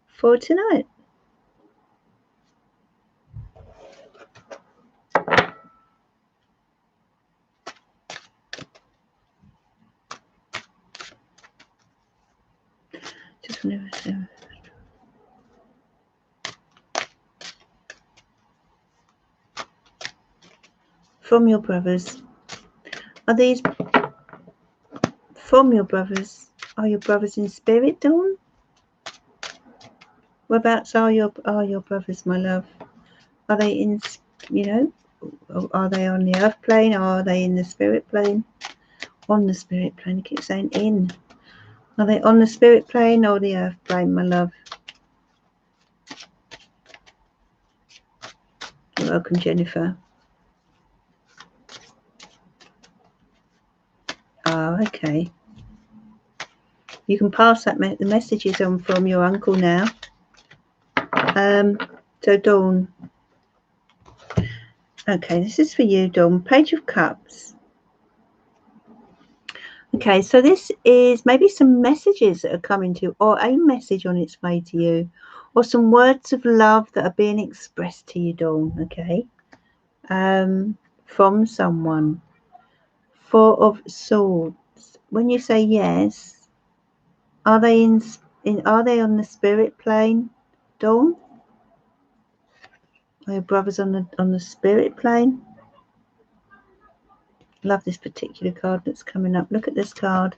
for tonight. Just from your brothers. Are these from your brothers? Are your brothers in spirit, Dawn? Whereabouts are your brothers, my love? Are they in, are they on the earth plane, or are they in the spirit plane? On the spirit plane. I keep saying in. Are they on the spirit plane or the earth plane, my love? You're welcome, Jennifer. Oh, okay. You can pass that the messages on from your uncle now. So Dawn. Okay, this is for you, Dawn. Page of Cups. Okay, so this is maybe some messages that are coming to you, or a message on its way to you, or some words of love that are being expressed to you, Dawn. Okay, from someone. Four of Swords. When you say yes, are they are they on the spirit plane, Dawn? Are your brothers on the spirit plane? Love this particular card that's coming up. Look at this card.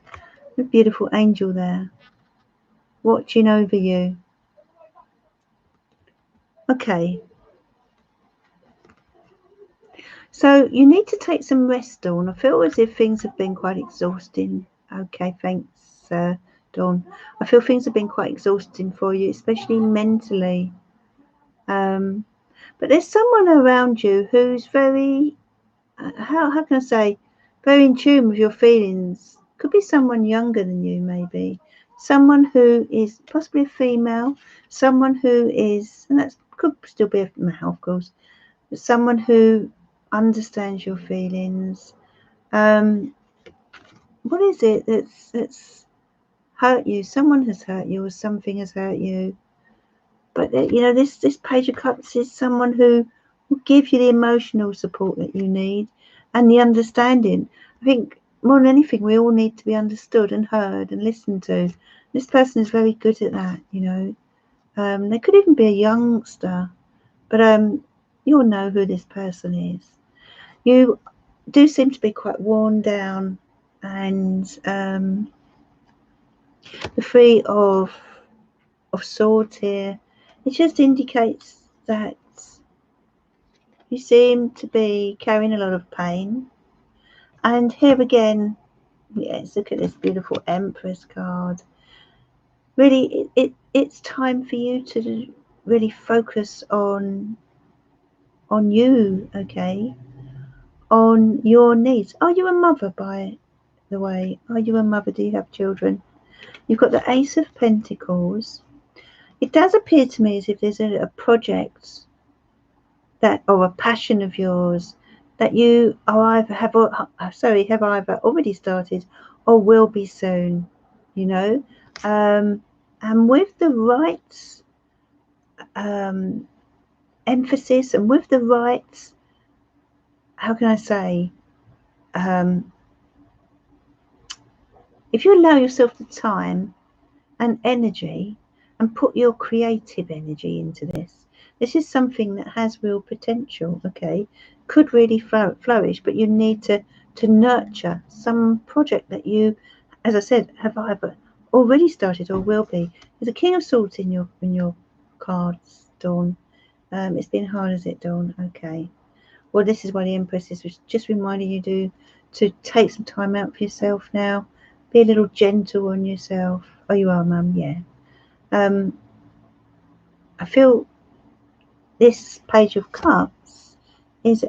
A beautiful angel there, watching over you. Okay. So you need to take some rest, Dawn. I feel as if things have been quite exhausting. Okay, thanks, Dawn. I feel things have been quite exhausting for you, especially mentally. But there's someone around you who's very, how can I say, very in tune with your feelings. Could be someone younger than you, maybe. Someone who is possibly a female. Someone who is, and that could still be a male, of course. But someone who understands your feelings. What is it that's hurt you? Someone has hurt you, or something has hurt you. But this Page of Cups is someone who will give you the emotional support that you need and the understanding. I think more than anything, we all need to be understood and heard and listened to. This person is very good at that. They could even be a youngster, but you'll know who this person is. You do seem to be quite worn down, and the Three of Swords here, it just indicates that you seem to be carrying a lot of pain. And here again, yes, look at this beautiful Empress card. Really, it's time for you to really focus on you, okay? On your needs. Are you a mother, by the way? Are you a mother? Do you have children? You've got the Ace of Pentacles. It does appear to me as if there's a project that, or a passion of yours, that you are have either already started or will be soon, and with the right emphasis and with the right, how can I say, if you allow yourself the time and energy and put your creative energy into this is something that has real potential, okay? Could really flourish, but you need to nurture some project that you, as I said, have either already started or will be. There's a King of Swords in your cards, Dawn. It's been hard, is it, Dawn? Okay. Well, this is why the Empress is just reminding you to take some time out for yourself now. Be a little gentle on yourself. Oh, you are, Mum, yeah. I feel this Page of Cups is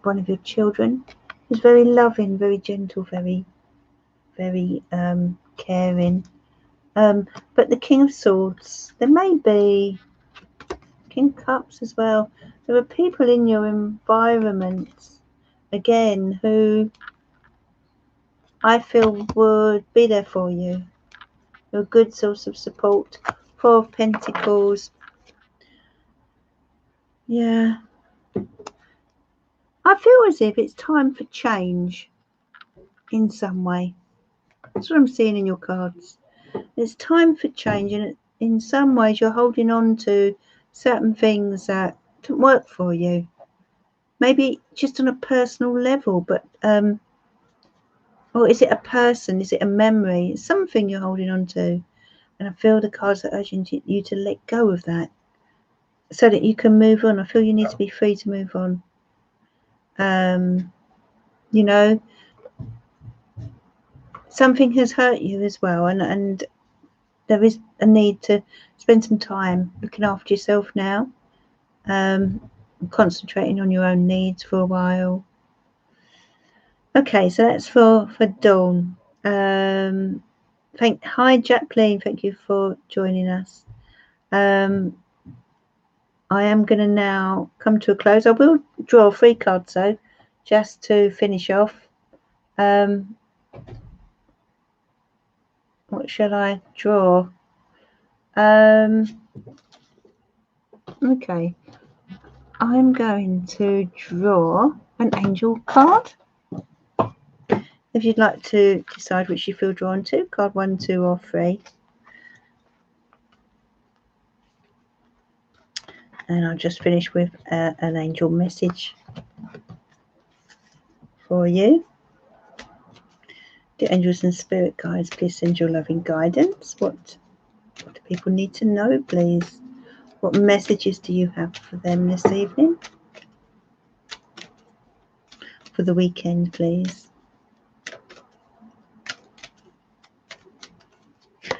one of your children who's very loving, very gentle, very, very caring. But the King of Swords, there may be King of Cups as well. There are people in your environment, again, who I feel would be there for you. You're a good source of support. Four of Pentacles. Yeah. I feel as if it's time for change in some way. That's what I'm seeing in your cards. It's time for change, and in some ways you're holding on to certain things that don't work for you. Maybe just on a personal level, but or is it a person? Is it a memory? It's something you're holding on to. And I feel the cards are urging you to let go of that so that you can move on. I feel you need to be free to move on. You know, something has hurt you as well, and there is a need to spend some time looking after yourself now, concentrating on your own needs for a while. Okay, so that's for Dawn. Hi Jacqueline, thank you for joining us. I am going to now come to a close. I will draw 3 cards though, just to finish off. What shall I draw? Okay, I'm going to draw an angel card. If you'd like to decide which you feel drawn to, card 1, 2 or 3. And I'll just finish with an angel message for you. The angels and spirit guides, please send your loving guidance. What do people need to know, please? What messages do you have for them this evening? For the weekend, please.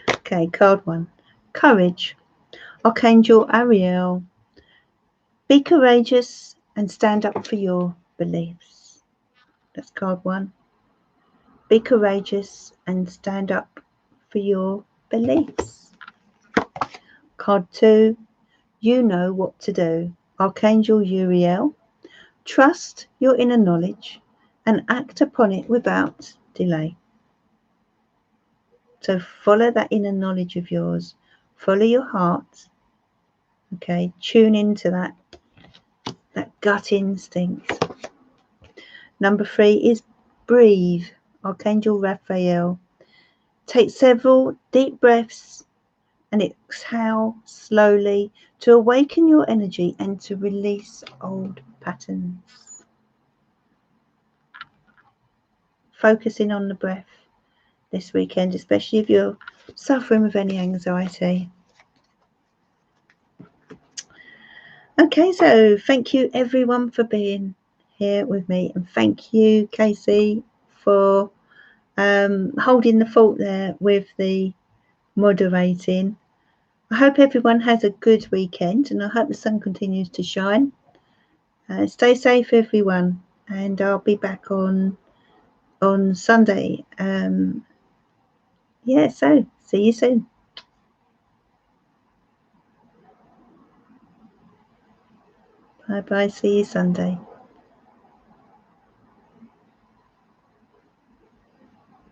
Okay, card 1. Courage. Archangel Ariel. Be courageous and stand up for your beliefs. That's card 1. Be courageous and stand up for your beliefs. Card 2. You know what to do. Archangel Uriel. Trust your inner knowledge and act upon it without delay. So follow that inner knowledge of yours. Follow your heart. Okay, tune into that gut instinct. Number 3 is breathe. Archangel Raphael. Take several deep breaths and exhale slowly to awaken your energy and to release old patterns. Focusing on the breath this weekend, especially if you're suffering with any anxiety. Okay, so thank you everyone for being here with me, and thank you Casey for holding the fort there with the moderating. I hope everyone has a good weekend, and I hope the sun continues to shine. Stay safe everyone, and I'll be back on Sunday. Yeah, so see you soon. Bye bye, see you Sunday.